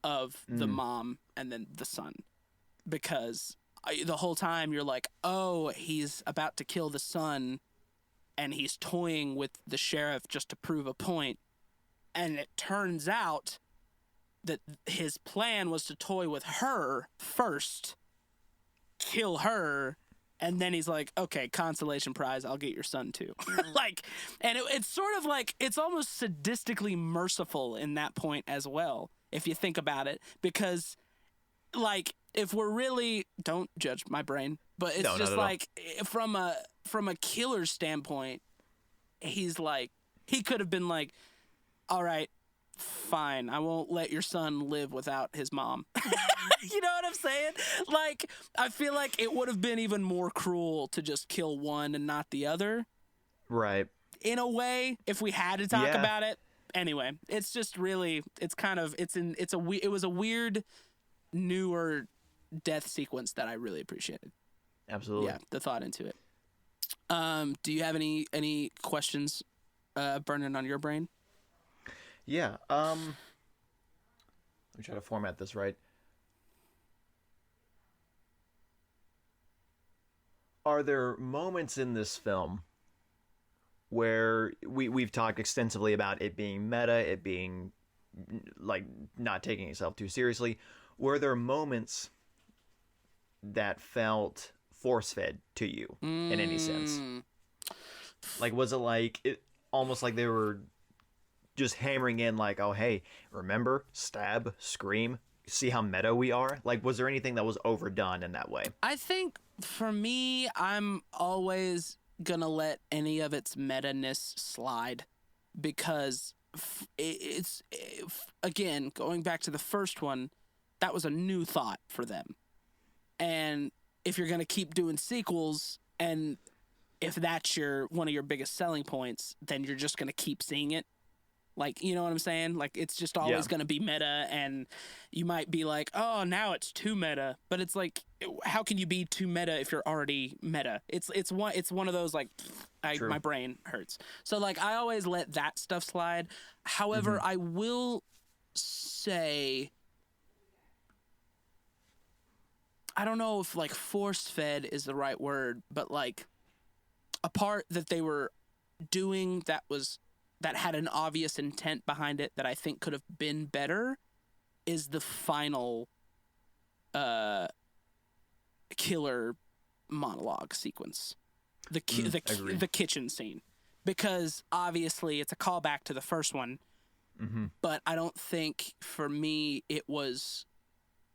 S1: of the mom and then the son. Because the whole time you're like, oh, he's about to kill the son, and he's toying with the sheriff just to prove a point. And it turns out that his plan was to toy with her first, kill her, and then he's like, okay, consolation prize, I'll get your son too. And it's sort of it's almost sadistically merciful in that point as well, if you think about it, because if we're really, don't judge my brain, but it's from a killer's standpoint, he's he could have been all right, fine, I won't let your son live without his mom. You know what I'm saying? I feel like it would have been even more cruel to just kill one and not the other.
S2: Right.
S1: In a way, if we had to talk about it. Anyway, it's just really, it was a weird, newer death sequence that I really appreciated.
S2: Absolutely.
S1: Yeah, the thought into it. Do you have any questions burning on your brain?
S2: Yeah. Let me try to format this right. Are there moments in this film where we've talked extensively about it being meta, it being not taking itself too seriously? Were there moments that felt force-fed to you in any sense? Was it almost like they were just hammering in oh, hey, remember, stab, scream, see how meta we are? Was there anything that was overdone in that way?
S1: I think for me, I'm always gonna let any of its meta-ness slide, because it's again, going back to the first one, that was a new thought for them. And if you're gonna keep doing sequels and if that's one of your biggest selling points, then you're just going to keep seeing it. Like, you know what I'm saying? Like, it's just always going to be meta, and you might be like, oh, now it's too meta. But it's like, how can you be too meta if you're already meta? It's one of those, like, my brain hurts. So, like, I always let that stuff slide. However, I will say, I don't know if, like, force-fed is the right word, but, like, a part that they were doing that had an obvious intent behind it that I think could have been better is the final killer monologue sequence. The kitchen scene. Because obviously it's a callback to the first one, but I don't think for me it was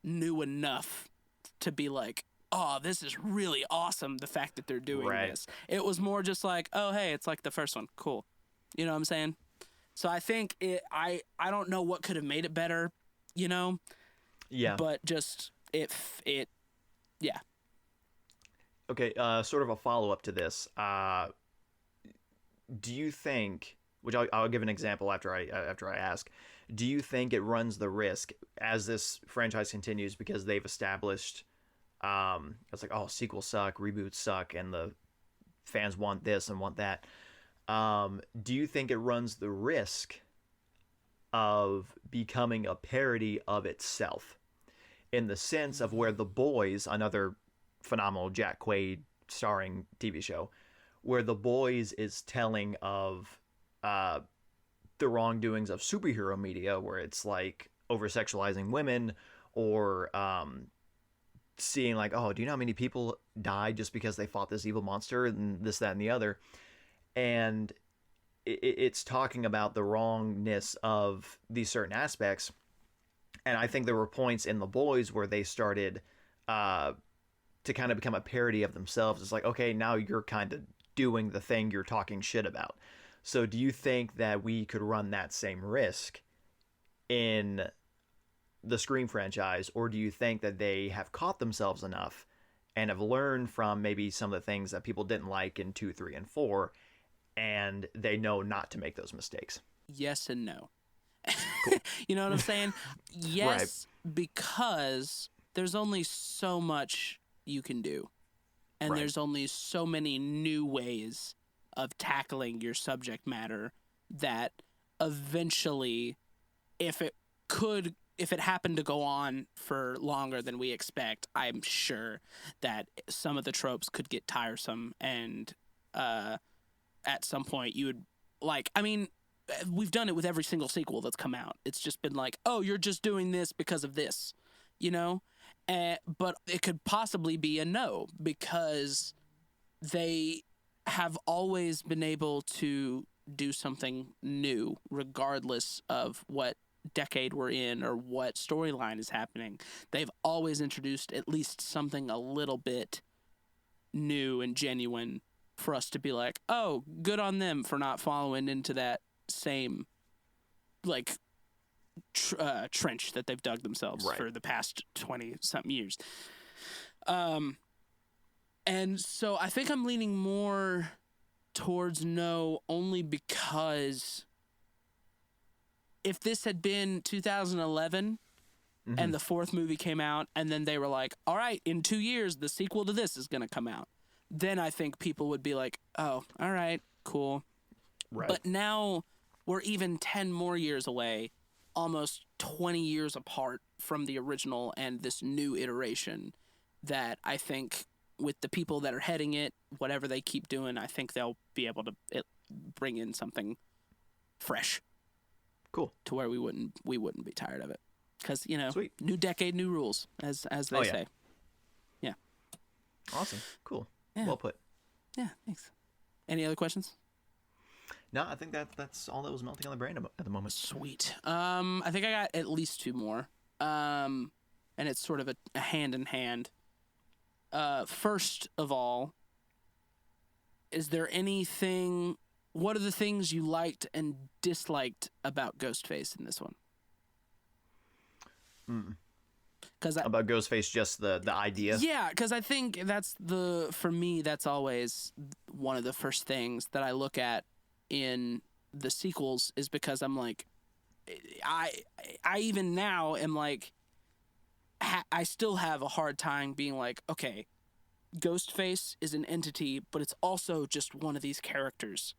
S1: new enough to be like, oh, this is really awesome, the fact that they're doing this. It was more just like, oh, hey, it's like the first one. Cool. You know what I'm saying? So I think I don't know what could have made it better, you know?
S2: Yeah.
S1: But just, yeah.
S2: Okay, sort of a follow-up to this. Do you think, which I'll give an example after I ask, do you think it runs the risk as this franchise continues, because they've established, it's like, oh, sequels suck, reboots suck, and the fans want this and want that. Do you think it runs the risk of becoming a parody of itself, in the sense of where The Boys, another phenomenal Jack Quaid starring TV show, where The Boys is telling of the wrongdoings of superhero media, where it's like over-sexualizing women, or seeing like, oh, do you know how many people died just because they fought this evil monster, and this, that, and the other? And it's talking about the wrongness of these certain aspects. And I think there were points in The Boys where they started to kind of become a parody of themselves. It's like, okay, now you're kind of doing the thing you're talking shit about. So do you think that we could run that same risk in the Scream franchise, or do you think that they have caught themselves enough and have learned from maybe some of the things that people didn't like in 2, 3, and 4, and they know not to make those mistakes?
S1: Yes and no.
S2: Cool.
S1: You know what I'm saying? Yes, because there's only so much you can do. And there's only so many new ways of tackling your subject matter that eventually, if it happened to go on for longer than we expect, I'm sure that some of the tropes could get tiresome, and at some point you would, like, I mean, we've done it with every single sequel that's come out. It's just been like, oh, you're just doing this because of this, you know? But it could possibly be a no, because they have always been able to do something new, regardless of what decade we're in or what storyline is happening. They've always introduced at least something a little bit new and genuine for us to be like, oh, good on them for not following into that same, like, trench that they've dug themselves for the past 20-something years. And so I think I'm leaning more towards no, only because if this had been 2011 and the fourth movie came out, and then they were like, all right, in 2 years, the sequel to this is going to come out, then I think people would be like, oh, all right, cool. Right. But now we're even 10 more years away, almost 20 years apart from the original and this new iteration, that I think with the people that are heading it, whatever they keep doing, I think they'll be able to bring in something fresh.
S2: Cool.
S1: To where we wouldn't be tired of it. Because, you know,
S2: Sweet.
S1: New decade, new rules, as they say. Yeah.
S2: Awesome. Cool. Yeah. Well put.
S1: Yeah, thanks. Any other questions?
S2: No, I think that's all that was melting on the brain at the moment.
S1: Sweet. I think I got at least 2 more. And it's sort of a hand in hand. First of all, is there anything... What are the things you liked and disliked about Ghostface in this one?
S2: About Ghostface, just the idea.
S1: Yeah, because I think for me, that's always one of the first things that I look at in the sequels, is because I'm like, I even now am like, I still have a hard time being like, okay, Ghostface is an entity, but it's also just one of these characters.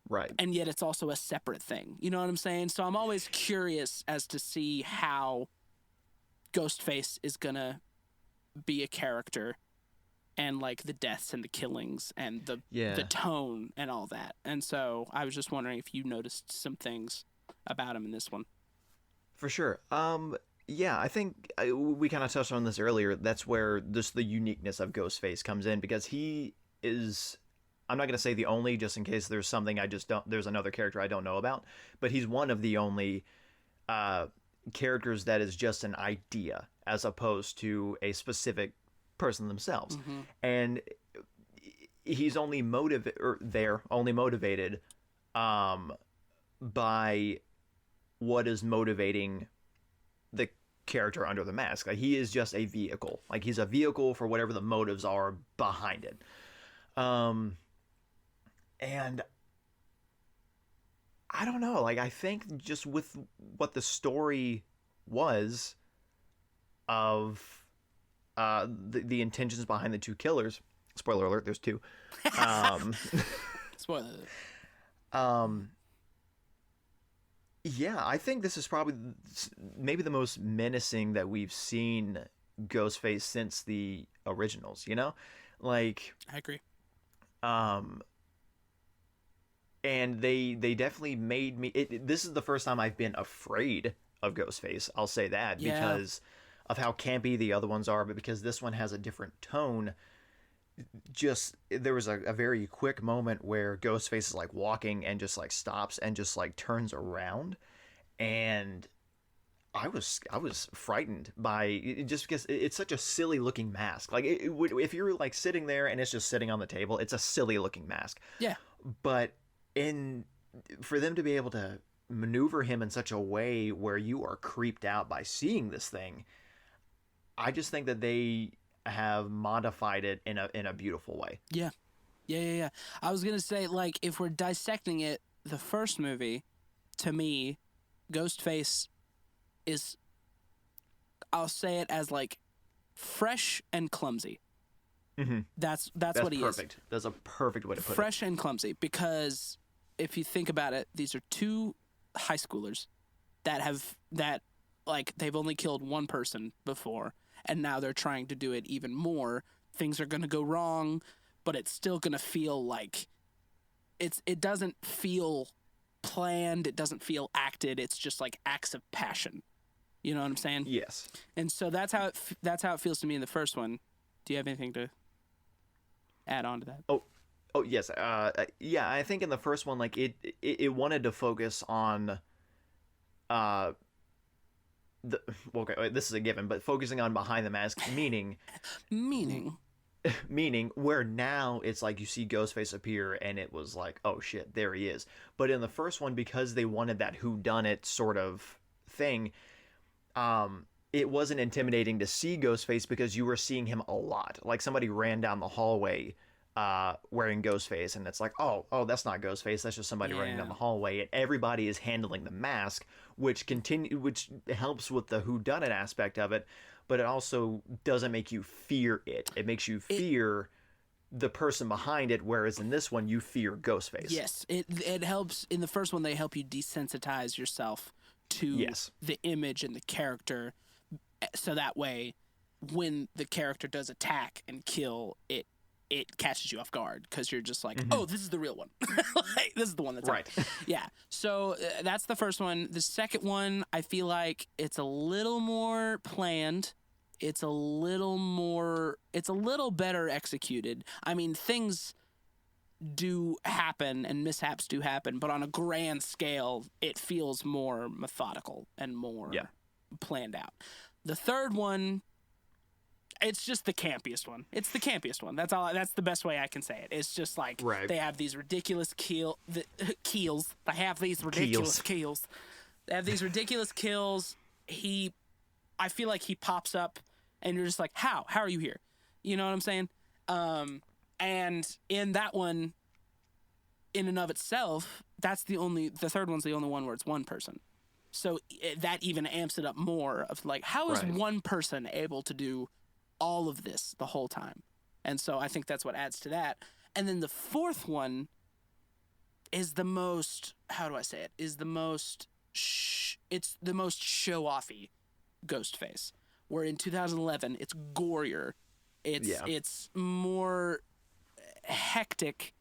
S2: Right.
S1: And yet it's also a separate thing. You know what I'm saying? So I'm always curious as to see how Ghostface is going to be a character, and like the deaths and the killings and the tone and all that. And so I was just wondering if you noticed some things about him in this one.
S2: For sure. Yeah, I think we kind of touched on this earlier. That's where just the uniqueness of Ghostface comes in, because he is, I'm not going to say the only, just in case there's something there's another character I don't know about, but he's one of the only characters that is just an idea as opposed to a specific person themselves. Mm-hmm. And he's only motivated by what is motivating the character under the mask. Like, he is just a vehicle. Like, he's a vehicle for whatever the motives are behind it. And I don't know, like, I think just with what the story was of the intentions behind the two killers, spoiler alert, there's two.
S1: Spoiler alert.
S2: Yeah, I think this is probably maybe the most menacing that we've seen Ghostface since the originals, you know? Like,
S1: I agree.
S2: And they definitely made me... this is the first time I've been afraid of Ghostface, I'll say that, because of how campy the other ones are, but because this one has a different tone. Just, there was a very quick moment where Ghostface is like walking and just like stops and just like turns around, and I was frightened by it, just because it's such a silly looking mask. Like, it would, if you're like sitting there and it's just sitting on the table, it's a silly looking mask.
S1: Yeah.
S2: But for them to be able to maneuver him in such a way where you are creeped out by seeing this thing, I just think that they have modified it in a beautiful way.
S1: Yeah. I was gonna say, like, if we're dissecting it, the first movie, to me, Ghostface is, I'll say it as like fresh and clumsy.
S2: Mm-hmm.
S1: That's what he
S2: perfect.
S1: is.
S2: That's a perfect way to put it.
S1: Fresh and clumsy, because if you think about it, these are two high schoolers that they've only killed one person before, and now they're trying to do it even more. Things are going to go wrong, but it's still going to feel like it doesn't feel planned, it doesn't feel acted, it's just like acts of passion. You know what I'm saying?
S2: Yes.
S1: And so that's how it feels to me in the first one. Do you have anything to add on to that?
S2: Oh yes. Yeah, I think in the first one, like, it wanted to focus on this is a given, but focusing on behind the mask, meaning where now it's like you see Ghostface appear and it was like, oh shit, there he is. But in the first one, because they wanted that whodunit sort of thing, it wasn't intimidating to see Ghostface because you were seeing him a lot. Like, somebody ran down the hallway wearing Ghostface, and it's like, oh, that's not Ghostface, that's just somebody running down the hallway, and everybody is handling the mask, which helps with the whodunit aspect of it, but it also doesn't make you fear it. It makes you fear the person behind it, whereas in this one, you fear Ghostface.
S1: Yes, it helps. In the first one, they help you desensitize yourself to the image and the character, so that way, when the character does attack and kill, it catches you off guard, because you're just like, oh, this is the real one. Like, this is the one that's
S2: right.
S1: Yeah. So that's the first one. The second one, I feel like it's a little more planned. It's a little better executed. I mean, things do happen and mishaps do happen, but on a grand scale, it feels more methodical and more planned out. The third one, it's just the campiest one. It's the campiest one. That's all. That's the best way I can say it. It's just like they have these ridiculous keels. They have these ridiculous kills. They have these ridiculous kills. He I feel like he pops up and you're just like, how are you here? You know what I'm saying? And in that one, in and of itself, the third one's the only one where it's one person. So that even amps it up more of like, how is one person able to do all of this the whole time? And so I think that's what adds to that. And then the fourth one is the most, how do I say it? Is the most, it's the most show-offy Ghostface. Where in 2011, it's gorier. It's more hectic,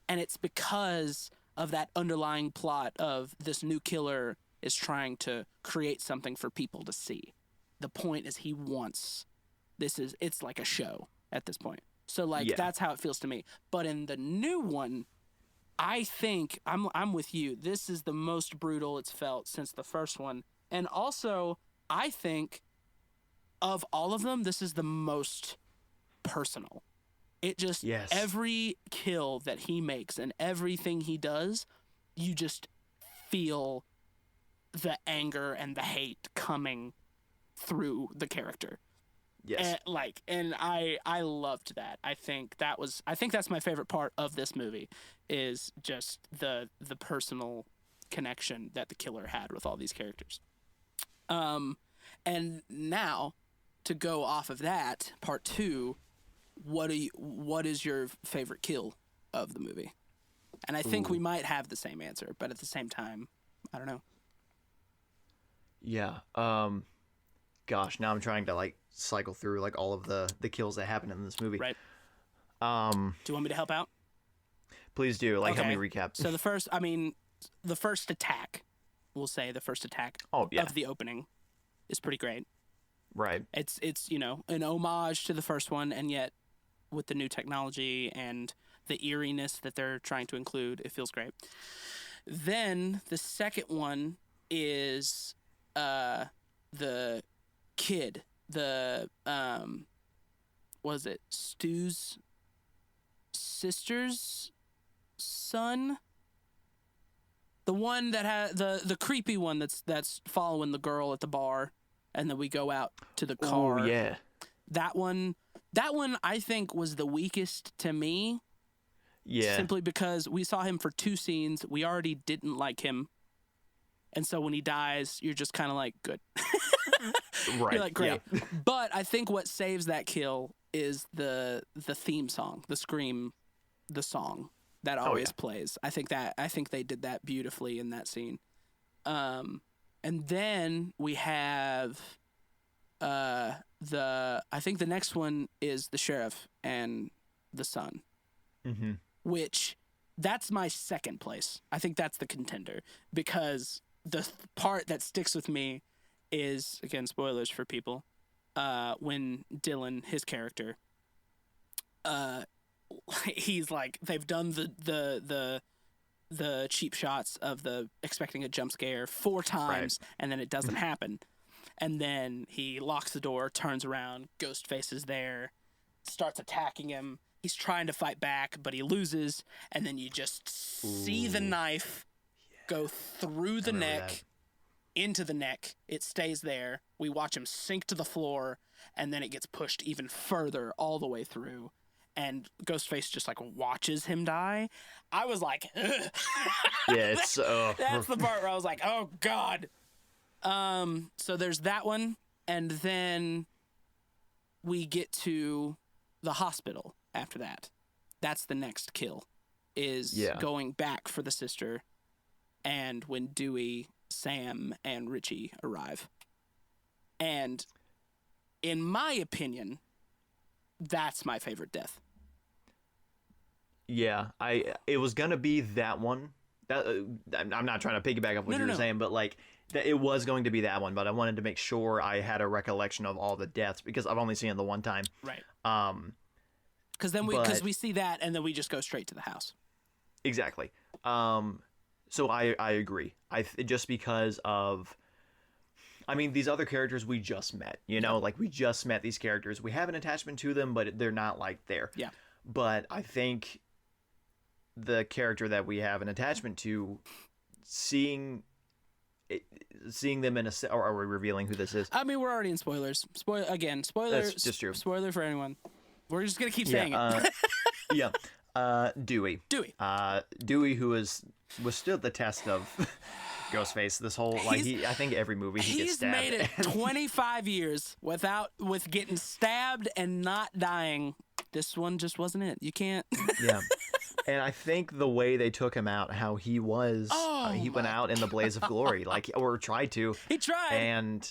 S1: and it's because of that underlying plot of this new killer is trying to create something for people to see. The point is it's like a show at this point. So like that's how it feels to me. But in the new one, I think I'm with you. This is the most brutal it's felt since the first one. And also, I think of all of them, this is the most personal. It just, every kill that he makes and everything he does, you just feel the anger and the hate coming through the character.
S2: Yes.
S1: And I loved that. I think that's my favorite part of this movie is just the personal connection that the killer had with all these characters. And now to go off of that, part 2, what is your favorite kill of the movie? And I think we might have the same answer, but at the same time, I don't know.
S2: Yeah. Gosh, now I'm trying to like cycle through like all of the kills that happen in this movie.
S1: Right. Do you want me to help out?
S2: Please do. Like, help me recap.
S1: So the first attack, we'll say the first attack of the opening is pretty great.
S2: Right.
S1: It's an homage to the first one, and yet with the new technology and the eeriness that they're trying to include, it feels great. Then the second one is the kid, was it Stu's sister's son? The one that had the creepy one that's following the girl at the bar, and then we go out to the car.
S2: Oh yeah.
S1: That one I think was the weakest to me.
S2: Yeah.
S1: Simply because we saw him for 2 scenes. We already didn't like him. And so when he dies, you're just kind of like, good.
S2: Right.
S1: You're like, great. Yeah. But I think what saves that kill is the theme song, the scream, the song that always plays. I think they did that beautifully in that scene. And then we have I think the next one is the sheriff and the son.
S2: Mm-hmm.
S1: Which that's my second place. I think that's the contender because the part that sticks with me is, again, spoilers for people, when Dylan, his character, he's like, they've done the cheap shots of the expecting a jump scare 4 times, and then it doesn't happen. And then he locks the door, turns around, Ghostface is there, starts attacking him. He's trying to fight back, but he loses, and then you just see the knife go through the neck, into the neck. It stays there. We watch him sink to the floor, and then it gets pushed even further all the way through. And Ghostface just, like, watches him die. I was like, ugh.
S2: Yeah, it's...
S1: That's the part where I was like, oh, God. So there's that one, and then we get to the hospital after that. That's the next kill, is going back for the sister, and when Dewey, Sam, and Richie arrive. And in my opinion, that's my favorite death.
S2: Yeah, it was gonna be that one. I'm not trying to piggyback off what you were saying, but like it was going to be that one. But I wanted to make sure I had a recollection of all the deaths because I've only seen it the one time.
S1: Right. Because we see that and then we just go straight to the house.
S2: Exactly. So I agree. Just because of, I mean, these other characters we just met. You know, like we just met these characters. We have an attachment to them, but they're not like there.
S1: Yeah.
S2: But I think the character that we have an attachment to, seeing seeing them in a or are we revealing who this is?
S1: I mean, we're already in spoilers. Spoiler.
S2: That's just true.
S1: Spoiler for anyone. We're just gonna keep saying it.
S2: Yeah. Dewey. Dewey, who withstood the test of Ghostface. This whole I think every movie he gets stabbed.
S1: He's made it 25 years with getting stabbed and not dying. This one just wasn't it. You can't.
S2: Yeah. And I think the way they took him out, how he was, he went out in the blaze of glory, or tried to.
S1: He tried.
S2: And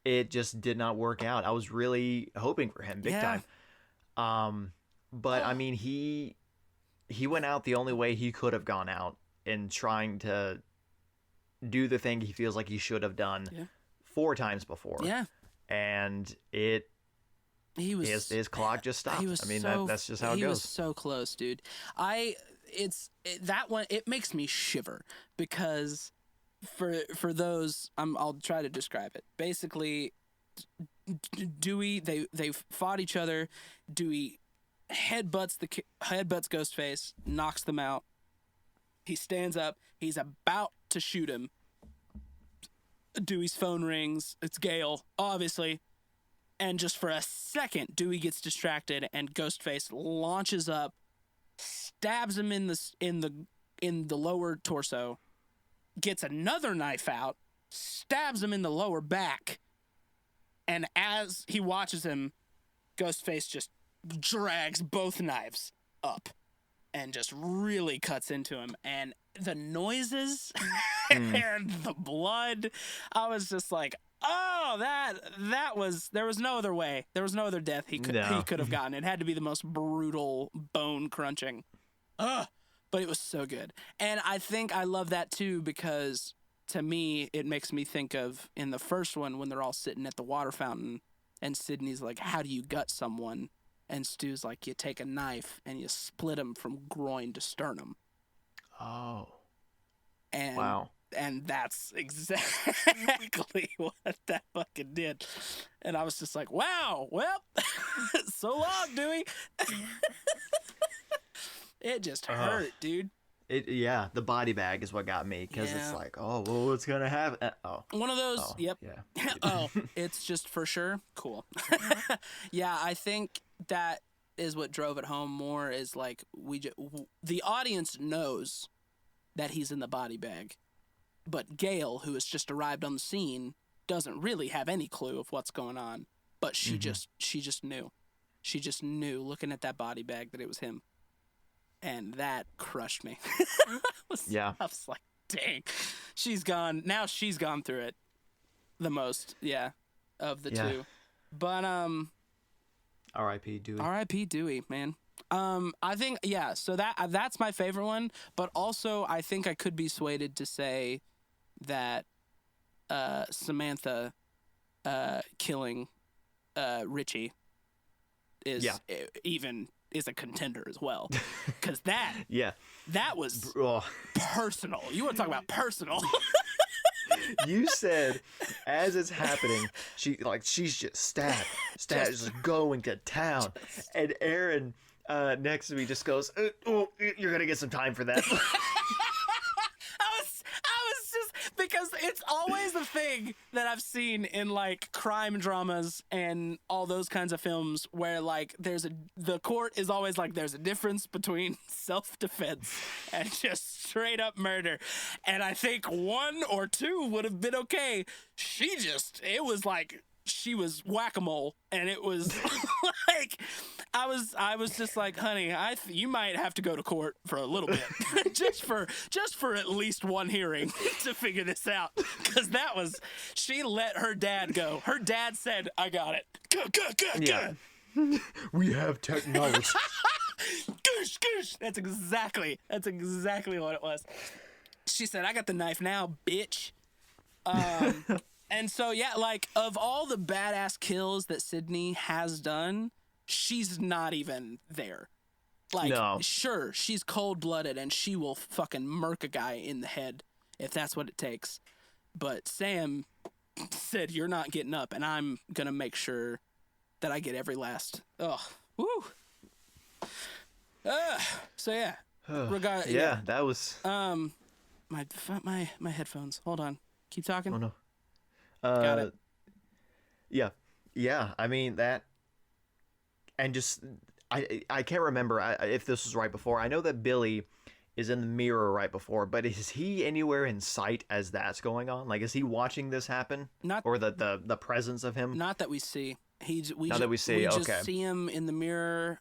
S2: it just did not work out. I was really hoping for him big time. But I mean, he went out the only way he could have gone out in trying to do the thing he feels like he should have done 4 times before.
S1: Yeah.
S2: And his clock just stopped. That's just how it goes.
S1: He was so close, dude. That one, it makes me shiver because for those, I'll try to describe it. Basically, Dewey, they fought each other. Dewey headbutts Ghostface, knocks them out. He stands up. He's about to shoot him. Dewey's phone rings. It's Gale, obviously. And just for a second, Dewey gets distracted, and Ghostface launches up, stabs him in the lower torso, gets another knife out, stabs him in the lower back, and as he watches him, Ghostface just drags both knives up and just really cuts into him. And the noises and the blood, I was just like, oh, that was, there was no other way. There was no other death he could have gotten. It had to be the most brutal, bone crunching. But it was so good. And I think I love that too, because to me, it makes me think of in the first one when they're all sitting at the water fountain and Sydney's like, how do you gut someone? And Stu's like, you take a knife and you split him from groin to sternum.
S2: Oh.
S1: And,
S2: wow.
S1: And that's exactly what that fucking did. And I was just like, wow, well, so long, Dewey. It just hurt, dude.
S2: The body bag is what got me, because it's like, oh, well, what's gonna happen?
S1: One of those. Yep.
S2: Yeah.
S1: It's just for sure cool. Yeah, I think that is what drove it home more. Is like the audience knows that he's in the body bag, but Gale, who has just arrived on the scene, doesn't really have any clue of what's going on. But she just knew. She just knew, looking at that body bag, that it was him. And that crushed me. I was like, dang. She's gone through it the most, of the two. But
S2: R.I.P. Dewey.
S1: R.I.P. Dewey, man. I think, so that's my favorite one, but also I think I could be swayed to say that Samantha killing Richie is is a contender as well, because that was personal. You want to talk about personal?
S2: You said as it's happening, she's just stabbed, just going to town, and Aaron next to me just goes, "Oh, you're gonna get some time for that."
S1: I was just, because it's always the thing that I've seen in like crime dramas and all those kinds of films where like the court is always like, there's a difference between self-defense and just straight up murder. And I think 1 or 2 would have been okay. It was like she was whack-a-mole, and it was like I was just like, honey, you might have to go to court for a little bit, just for at least one hearing to figure this out, because she let her dad go. Her dad said, I got it. Go.
S2: We have technology.
S1: Goosh. That's exactly what it was. She said, I got the knife now, bitch. And so, like, of all the badass kills that Sydney has done, she's not even there. Like, sure, she's cold-blooded and she will fucking murk a guy in the head if that's what it takes. But Sam said, you're not getting up, and I'm gonna make sure that I get every last. Ugh. Woo. So, yeah.
S2: That was...
S1: My headphones. Hold on. Keep talking.
S2: Oh no.
S1: Got it.
S2: Yeah, yeah. I mean that, and just I can't remember if this was right before. I know that Billy is in the mirror right before, but is he anywhere in sight as that's going on? Like, is he watching this happen,
S1: Not
S2: or the presence of him?
S1: not that we see.
S2: Now that we see,
S1: we
S2: okay,
S1: just see him in the mirror,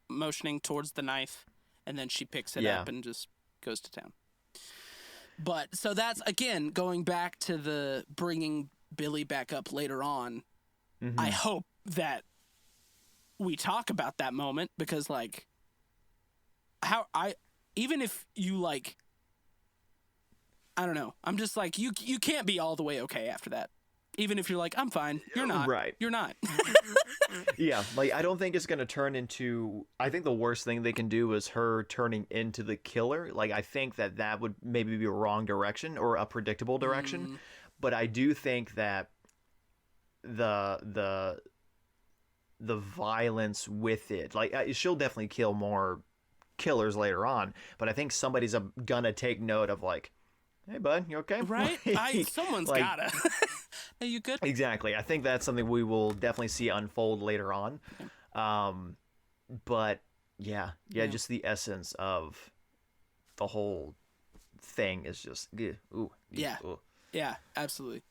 S1: motioning towards the knife, and then she picks it
S2: yeah,
S1: up and just goes to town. But so that's again going back to the bringing Billy back up later on. I
S2: mm-hmm.
S1: hope that we talk about that moment because like how I even if you like I don't know. I'm just like you can't be all the way okay after that. Even if you're like I'm fine. You're not.
S2: Right.
S1: You're not.
S2: Yeah, like I don't think it's gonna turn into. I think the worst thing they can do is her turning into the killer. Like I think that would maybe be a wrong direction or a predictable direction. But I do think that the the the violence with it, like she'll definitely kill more killers later on. But I think somebody's gonna take note of like, hey bud, you okay?
S1: Right? Someone's
S2: like,
S1: gotta. Are you good?
S2: Exactly. I think that's something we will definitely see unfold later on. But yeah, just the essence of the whole thing is just ooh,
S1: Yeah.
S2: ooh.
S1: Yeah, absolutely.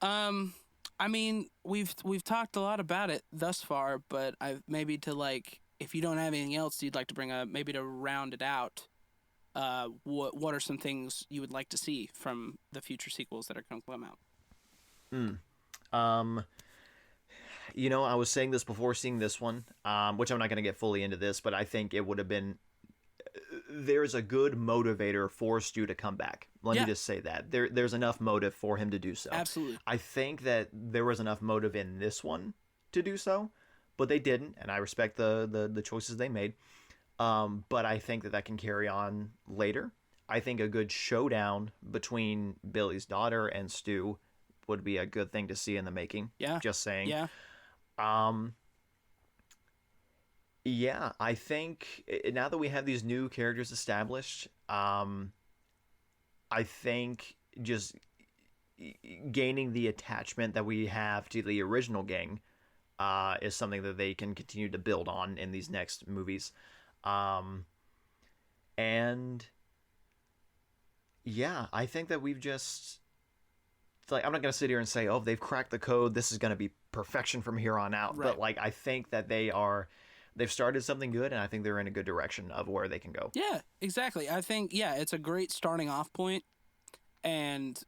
S1: I mean, we've talked a lot about it thus far, but I maybe to like if you don't have anything else you'd like to bring up, maybe to round it out, what are some things you would like to see from the future sequels that are going to come out?
S2: Um, I was saying this before seeing this one, which I'm not going to get fully into this, but I think it would have been. There's a good motivator for Stu to come back. Let me just say that there's enough motive for him to do so.
S1: Absolutely.
S2: I think that there was enough motive in this one to do so, but they didn't, and I respect the choices they made. But I think that can carry on later. I think a good showdown between Billy's daughter and Stu would be a good thing to see in the making.
S1: Yeah.
S2: Just saying.
S1: Yeah.
S2: Yeah, I think now that we have these new characters established, I think just gaining the attachment that we have to the original gang is something that they can continue to build on in these next movies. And yeah, I think that we've just like I'm not gonna sit here and say, oh, they've cracked the code. This is gonna be perfection from here on out. Right. But like I think that they've started something good, and I think they're in a good direction of where they can go.
S1: Yeah, exactly. I think it's a great starting off point, and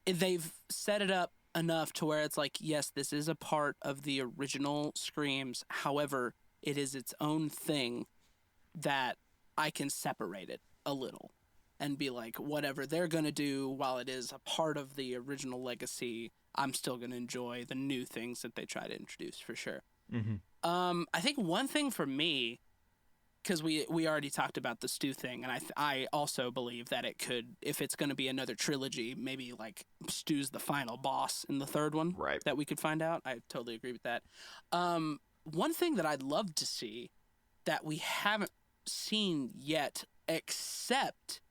S1: they've set it up enough to where it's like, yes, this is a part of the original Screams. However, it is its own thing that I can separate it a little and be like, whatever they're going to do, while it is a part of the original legacy, I'm still going to enjoy the new things that they try to introduce for sure.
S2: Mm-hmm.
S1: I think one thing for me, because we already talked about the Stu thing, and I also believe that it could, if it's going to be another trilogy, maybe like Stu's the final boss in the third one,
S2: right?
S1: That we could find out. I totally agree with that. One thing that I'd love to see that we haven't seen yet, except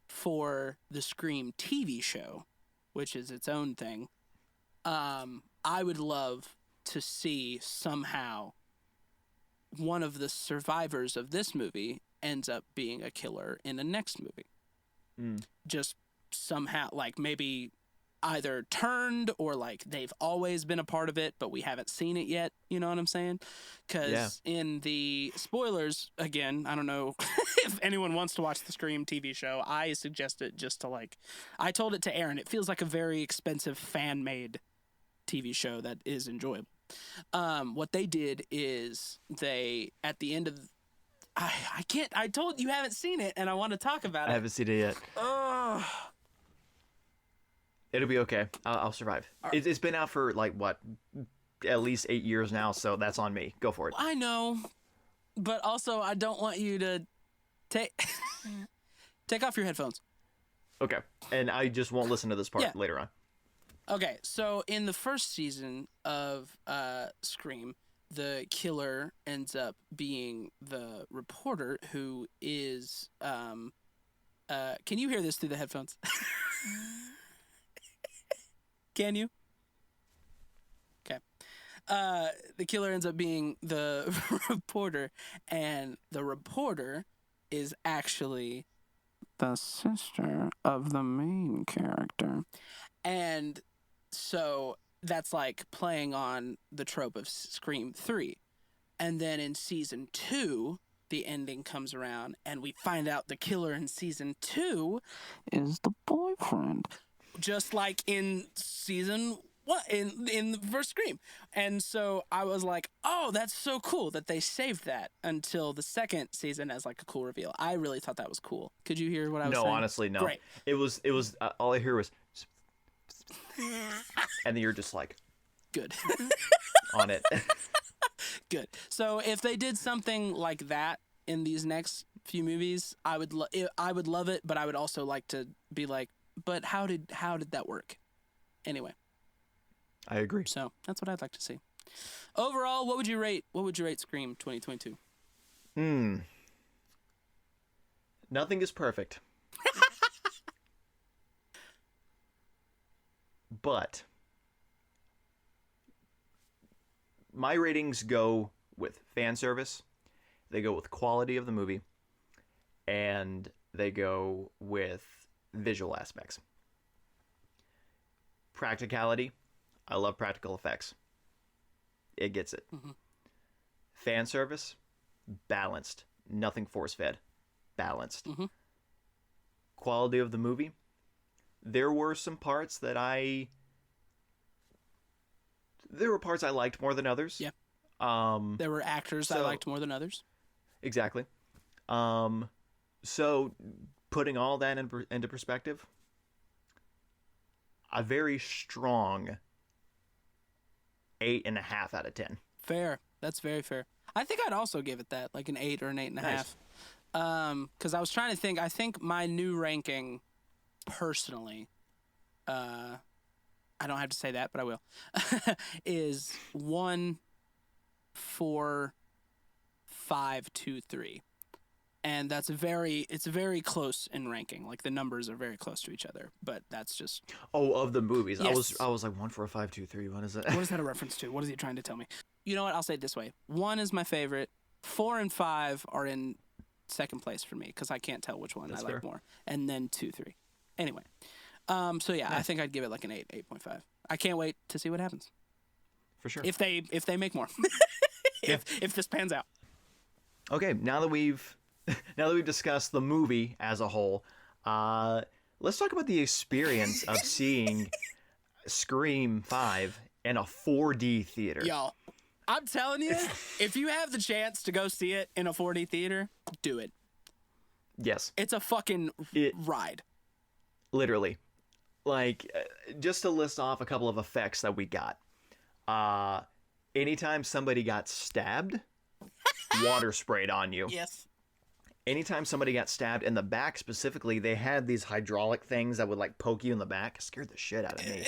S1: for the Scream TV show, which is its own thing, I would love to see somehow one of the survivors of this movie ends up being a killer in the next movie. Just somehow, like maybe either turned or like they've always been a part of it, but we haven't seen it yet. You know what I'm saying? Because in the spoilers, again, I don't know if anyone wants to watch the Scream TV show. I suggest it just to like, I told it to Aaron. It feels like a very expensive fan-made TV show that is enjoyable. What they did is they, at the end of, I can't, I told you haven't seen it and I want to talk about it.
S2: I haven't seen it yet. It'll be okay. I'll survive. Right. It's been out for like what, at least 8 years now, so that's on me. Go for it.
S1: I know, but also I don't want you to take off your headphones.
S2: Okay, and I just won't listen to this part later on.
S1: Okay, so in the first season of Scream, the killer ends up being the reporter who is... can you hear this through the headphones? Can you? Okay. The killer ends up being the reporter, and the reporter is actually the sister of the main character. And so that's like playing on the trope of Scream 3. And then in season 2, the ending comes around, and we find out the killer in season 2 is the boyfriend. Just like in season 1, in the first Scream. And so I was like, oh, that's so cool that they saved that until the second season as like a cool reveal. I really thought that was cool. Could you hear what I was saying?
S2: No, honestly, no.
S1: Great.
S2: It was all I hear was and then you're just like
S1: good
S2: on it.
S1: Good. So if they did something like that in these next few movies, I would love it, but I would also like to be like, but how did that work? Anyway.
S2: I agree.
S1: So that's what I'd like to see. Overall, what would you rate Scream 2022?
S2: Nothing is perfect. But my ratings go with fan service, they go with quality of the movie, and they go with visual aspects. Practicality, I love practical effects. It gets it.
S1: Mm-hmm.
S2: Fan service, balanced. Nothing force-fed. Balanced.
S1: Mm-hmm.
S2: Quality of the movie, there were some parts that there were parts I liked more than others.
S1: Yeah. There were actors I liked more than others.
S2: Exactly. So putting all that into perspective, a very strong 8.5 out of 10.
S1: Fair. That's very fair. I think I'd also give it that, like an 8 or an 8.5. Nice. Because I was trying to think. I think my new ranking, personally, I don't have to say that, but I will, is 1, 4, 5, 2, 3. And it's very close in ranking. Like the numbers are very close to each other, but that's just.
S2: Oh, of the movies.
S1: Yes.
S2: I was like 1, 4, 5, 2, 3. What is it?
S1: What is that a reference to? What is he trying to tell me? You know what? I'll say it this way. 1 is my favorite. 4 and 5 are in second place for me because I can't tell which one I like more. And then 2, 3. Anyway. So yeah, I think I'd give it like an 8, 8.5. I can't wait to see what happens.
S2: For sure.
S1: If they make more. if this pans out.
S2: Okay, now that we've discussed the movie as a whole, let's talk about the experience of seeing Scream 5 in a 4D theater.
S1: Y'all, I'm telling you, if you have the chance to go see it in a 4D theater, do it.
S2: Yes.
S1: It's a fucking ride.
S2: Literally. Like, just to list off a couple of effects that we got. Anytime somebody got stabbed, water sprayed on you.
S1: Yes.
S2: Anytime somebody got stabbed in the back specifically, they had these hydraulic things that would like poke you in the back. It scared the shit out of me.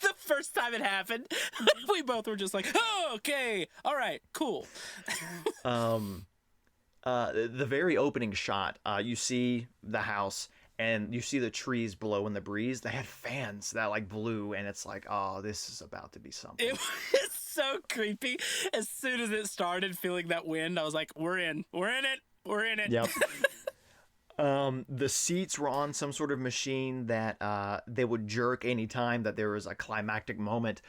S1: The first time it happened, we both were just like, oh, okay, all right, cool.
S2: The very opening shot, you see the house and you see the trees blow in the breeze. They had fans that like blew, and it's like, oh, this is about to be something.
S1: It was so creepy. As soon as it started, feeling that wind, I was like, we're in it.
S2: Yep. The seats were on some sort of machine that they would jerk anytime that there was a climactic moment.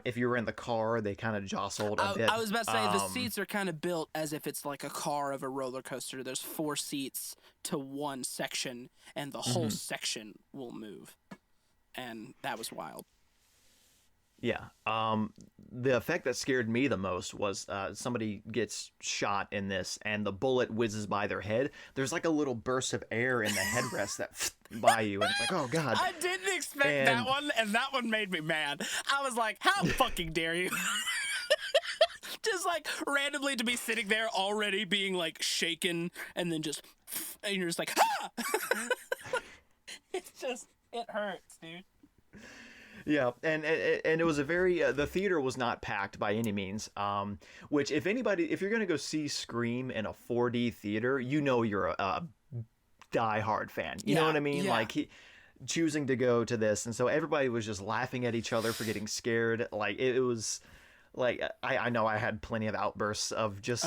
S2: If you were in the car, they kind of jostled a bit.
S1: I was about to say, the seats are kind of built as if it's like a car of a roller coaster. There's 4 seats to one section, and the whole section will move. And that was wild.
S2: Yeah. The effect that scared me the most was somebody gets shot in this, and the bullet whizzes by their head. There's like a little burst of air in the headrest that by you, and it's like, oh god.
S1: I didn't expect that one, and that one made me mad. I was like, how fucking dare you? Just like randomly to be sitting there already being like shaken, and then just, and you're just like, ah! It hurts, dude.
S2: Yeah, and it was a very the theater was not packed by any means. Which if you're gonna go see Scream in a 4D theater, you know you're a die-hard fan. You know what I mean?
S1: Yeah.
S2: Like choosing to go to this, and so everybody was just laughing at each other for getting scared. Like it was like I know I had plenty of outbursts of just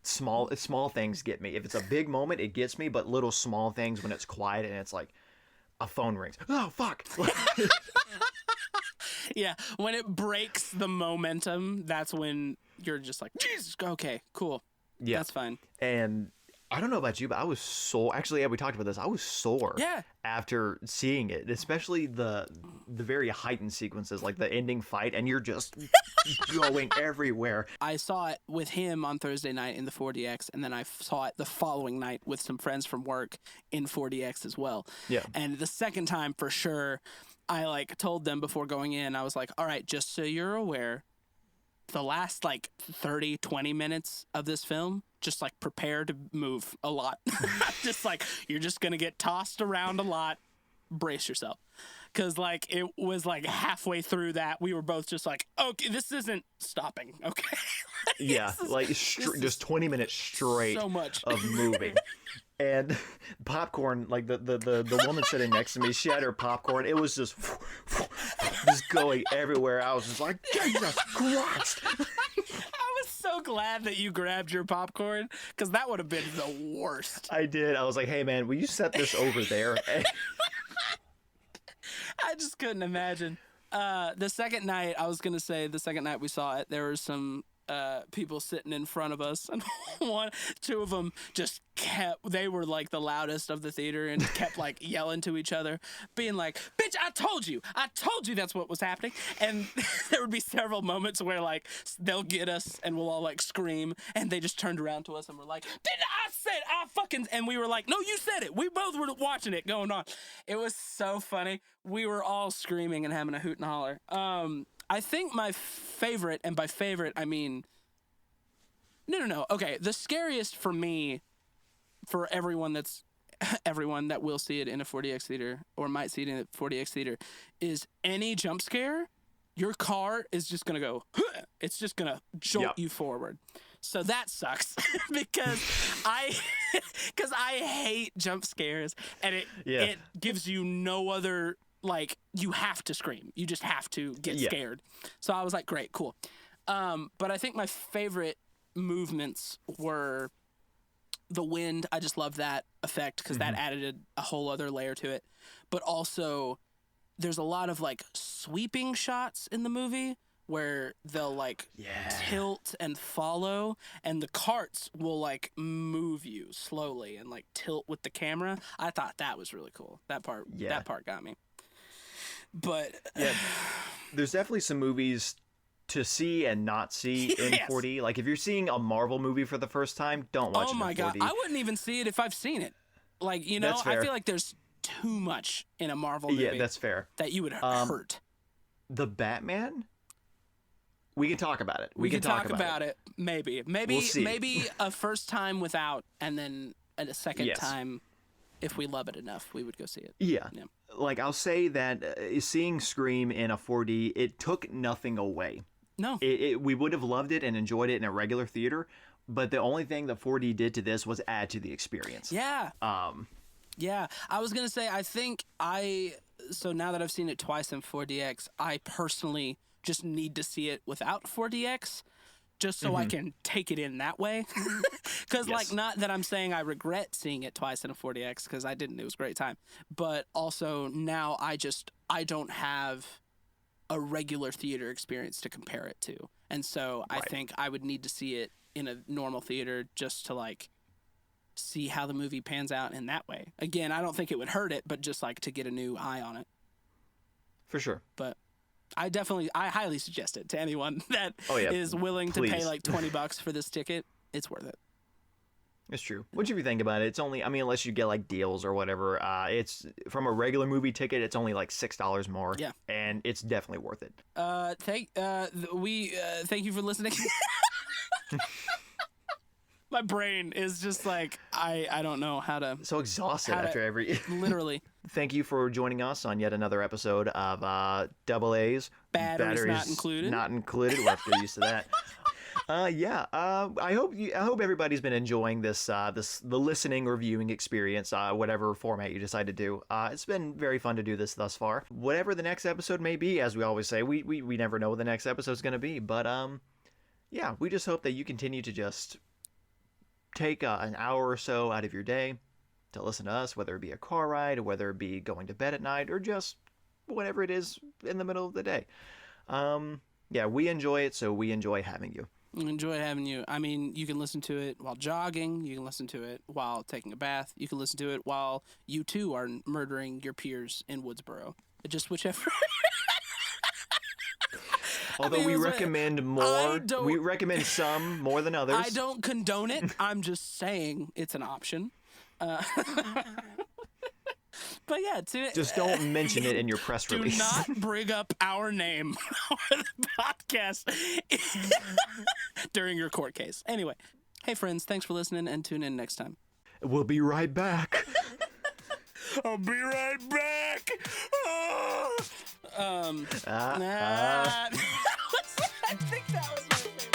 S2: small things get me. If it's a big moment, it gets me, but little small things when it's quiet and it's like a phone rings. Oh fuck.
S1: Yeah, when it breaks the momentum, that's when you're just like, Jesus, okay, cool. Yeah. That's fine.
S2: And I don't know about you, but I was sore. Actually, yeah, we talked about this. I was sore after seeing it, especially the very heightened sequences, like the ending fight, and you're just going everywhere.
S1: I saw it with him on Thursday night in the 4DX, and then I saw it the following night with some friends from work in 4DX as well.
S2: Yeah.
S1: And the second time, for sure, I like told them before going in, I was like, all right, just so you're aware, the last like 30, 20 minutes of this film, just like prepare to move a lot. Just like, you're just going to get tossed around a lot. Brace yourself. Because like it was like halfway through that, we were both just like, okay, this isn't stopping. Okay.
S2: Yeah. Like just 20 minutes straight
S1: so much
S2: of moving. And popcorn, like the woman sitting next to me, she had her popcorn. It was just going everywhere. I was just like, Jesus Christ.
S1: I was so glad that you grabbed your popcorn, because that would have been the worst.
S2: I did. I was like, hey, man, will you set this over there?
S1: I just couldn't imagine. The second night, I was going to say, the second night we saw it, there were some people sitting in front of us, and two of them just they were like the loudest of the theater and kept like yelling to each other, being like, bitch, I told you that's what was happening. And there would be several moments where like they'll get us and we'll all like scream, and they just turned around to us and were like, didn't I say I fucking, and we were like, no, you said it. We both were watching it going on. It was so funny. We were all screaming and having a hoot and holler. I think my favorite, and by favorite, I mean, no. Okay, the scariest for me, for everyone that will see it in a 4DX theater or might see it in a 4DX theater, is any jump scare, your car is just going to go, it's just going to jolt you forward. So that sucks because I hate jump scares, and it gives you no other, like, you have to scream. You just have to get scared. So I was like, great, cool. But I think my favorite movements were the wind. I just love that effect because that added a whole other layer to it. But also, there's a lot of, like, sweeping shots in the movie where they'll, like, tilt and follow, and the carts will, like, move you slowly and, like, tilt with the camera. I thought that was really cool. That part got me. But
S2: there's definitely some movies to see and not see in 4D. Like if you're seeing a Marvel movie for the first time, don't watch it in 4D. Oh my God,
S1: I wouldn't even see it if I've seen it. Like, you know, I feel like there's too much in a Marvel movie.
S2: Yeah, that's fair.
S1: That you would hurt.
S2: The Batman? We can talk about it.
S1: We can talk about it. Maybe
S2: we'll see.
S1: Maybe a first time without, and then a second time, if we love it enough, we would go see it.
S2: Yeah. Like, I'll say that seeing Scream in a 4D, it took nothing away.
S1: No.
S2: We would have loved it and enjoyed it in a regular theater, but the only thing that 4D did to this was add to the experience.
S1: Yeah. Yeah. I was going to say, I think so now that I've seen it twice in 4DX, I personally just need to see it without 4DX, just so I can take it in that way. Because, like, not that I'm saying I regret seeing it twice in a 4DX, because I didn't. It was a great time. But also, now I don't have a regular theater experience to compare it to. And so I think I would need to see it in a normal theater just to, like, see how the movie pans out in that way. Again, I don't think it would hurt it, but just, like, to get a new eye on it.
S2: For sure.
S1: But I highly suggest it to anyone that is willing to pay like $20 for this ticket. It's worth it.
S2: It's true. What do you think about it? It's only, I mean, unless you get like deals or whatever, it's from a regular movie ticket, it's only like $6 more. Yeah. And it's definitely worth it.
S1: Thank you for listening. My brain is just like, I don't know how to.
S2: So exhausted after every.
S1: Literally.
S2: Thank you for joining us on yet another episode of Double A's.
S1: Batteries not included.
S2: Not included. We'll have to get used to that. I hope everybody's been enjoying the listening or viewing experience, whatever format you decide to do. It's been very fun to do this thus far. Whatever the next episode may be, as we always say, we never know what the next episode's going to be. But yeah, we just hope that you continue to just take an hour or so out of your day to listen to us, whether it be a car ride, or whether it be going to bed at night, or just whatever it is in the middle of the day. Yeah, we enjoy it, so we enjoy having you.
S1: Enjoy having you. I mean, you can listen to it while jogging. You can listen to it while taking a bath. You can listen to it while you, too, are murdering your peers in Woodsboro. Just whichever.
S2: Although we recommend more. We recommend some more than others.
S1: I don't condone it. I'm just saying it's an option. But yeah,
S2: just don't mention it in your press release.
S1: Do not bring up our name on the podcast during your court case. Anyway, hey friends, thanks for listening and tune in next time.
S2: We'll be right back.
S1: I'll be right back. Oh. I think that was my favorite.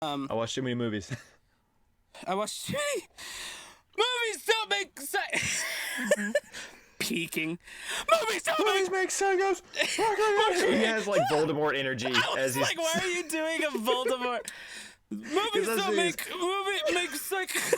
S2: I watched too many movies.
S1: I watched too many movies. Don't make sense. Peeking. Movies
S2: make sense. He has like Voldemort energy.
S1: As he's like, why are you doing a Voldemort? Movies don't make sense.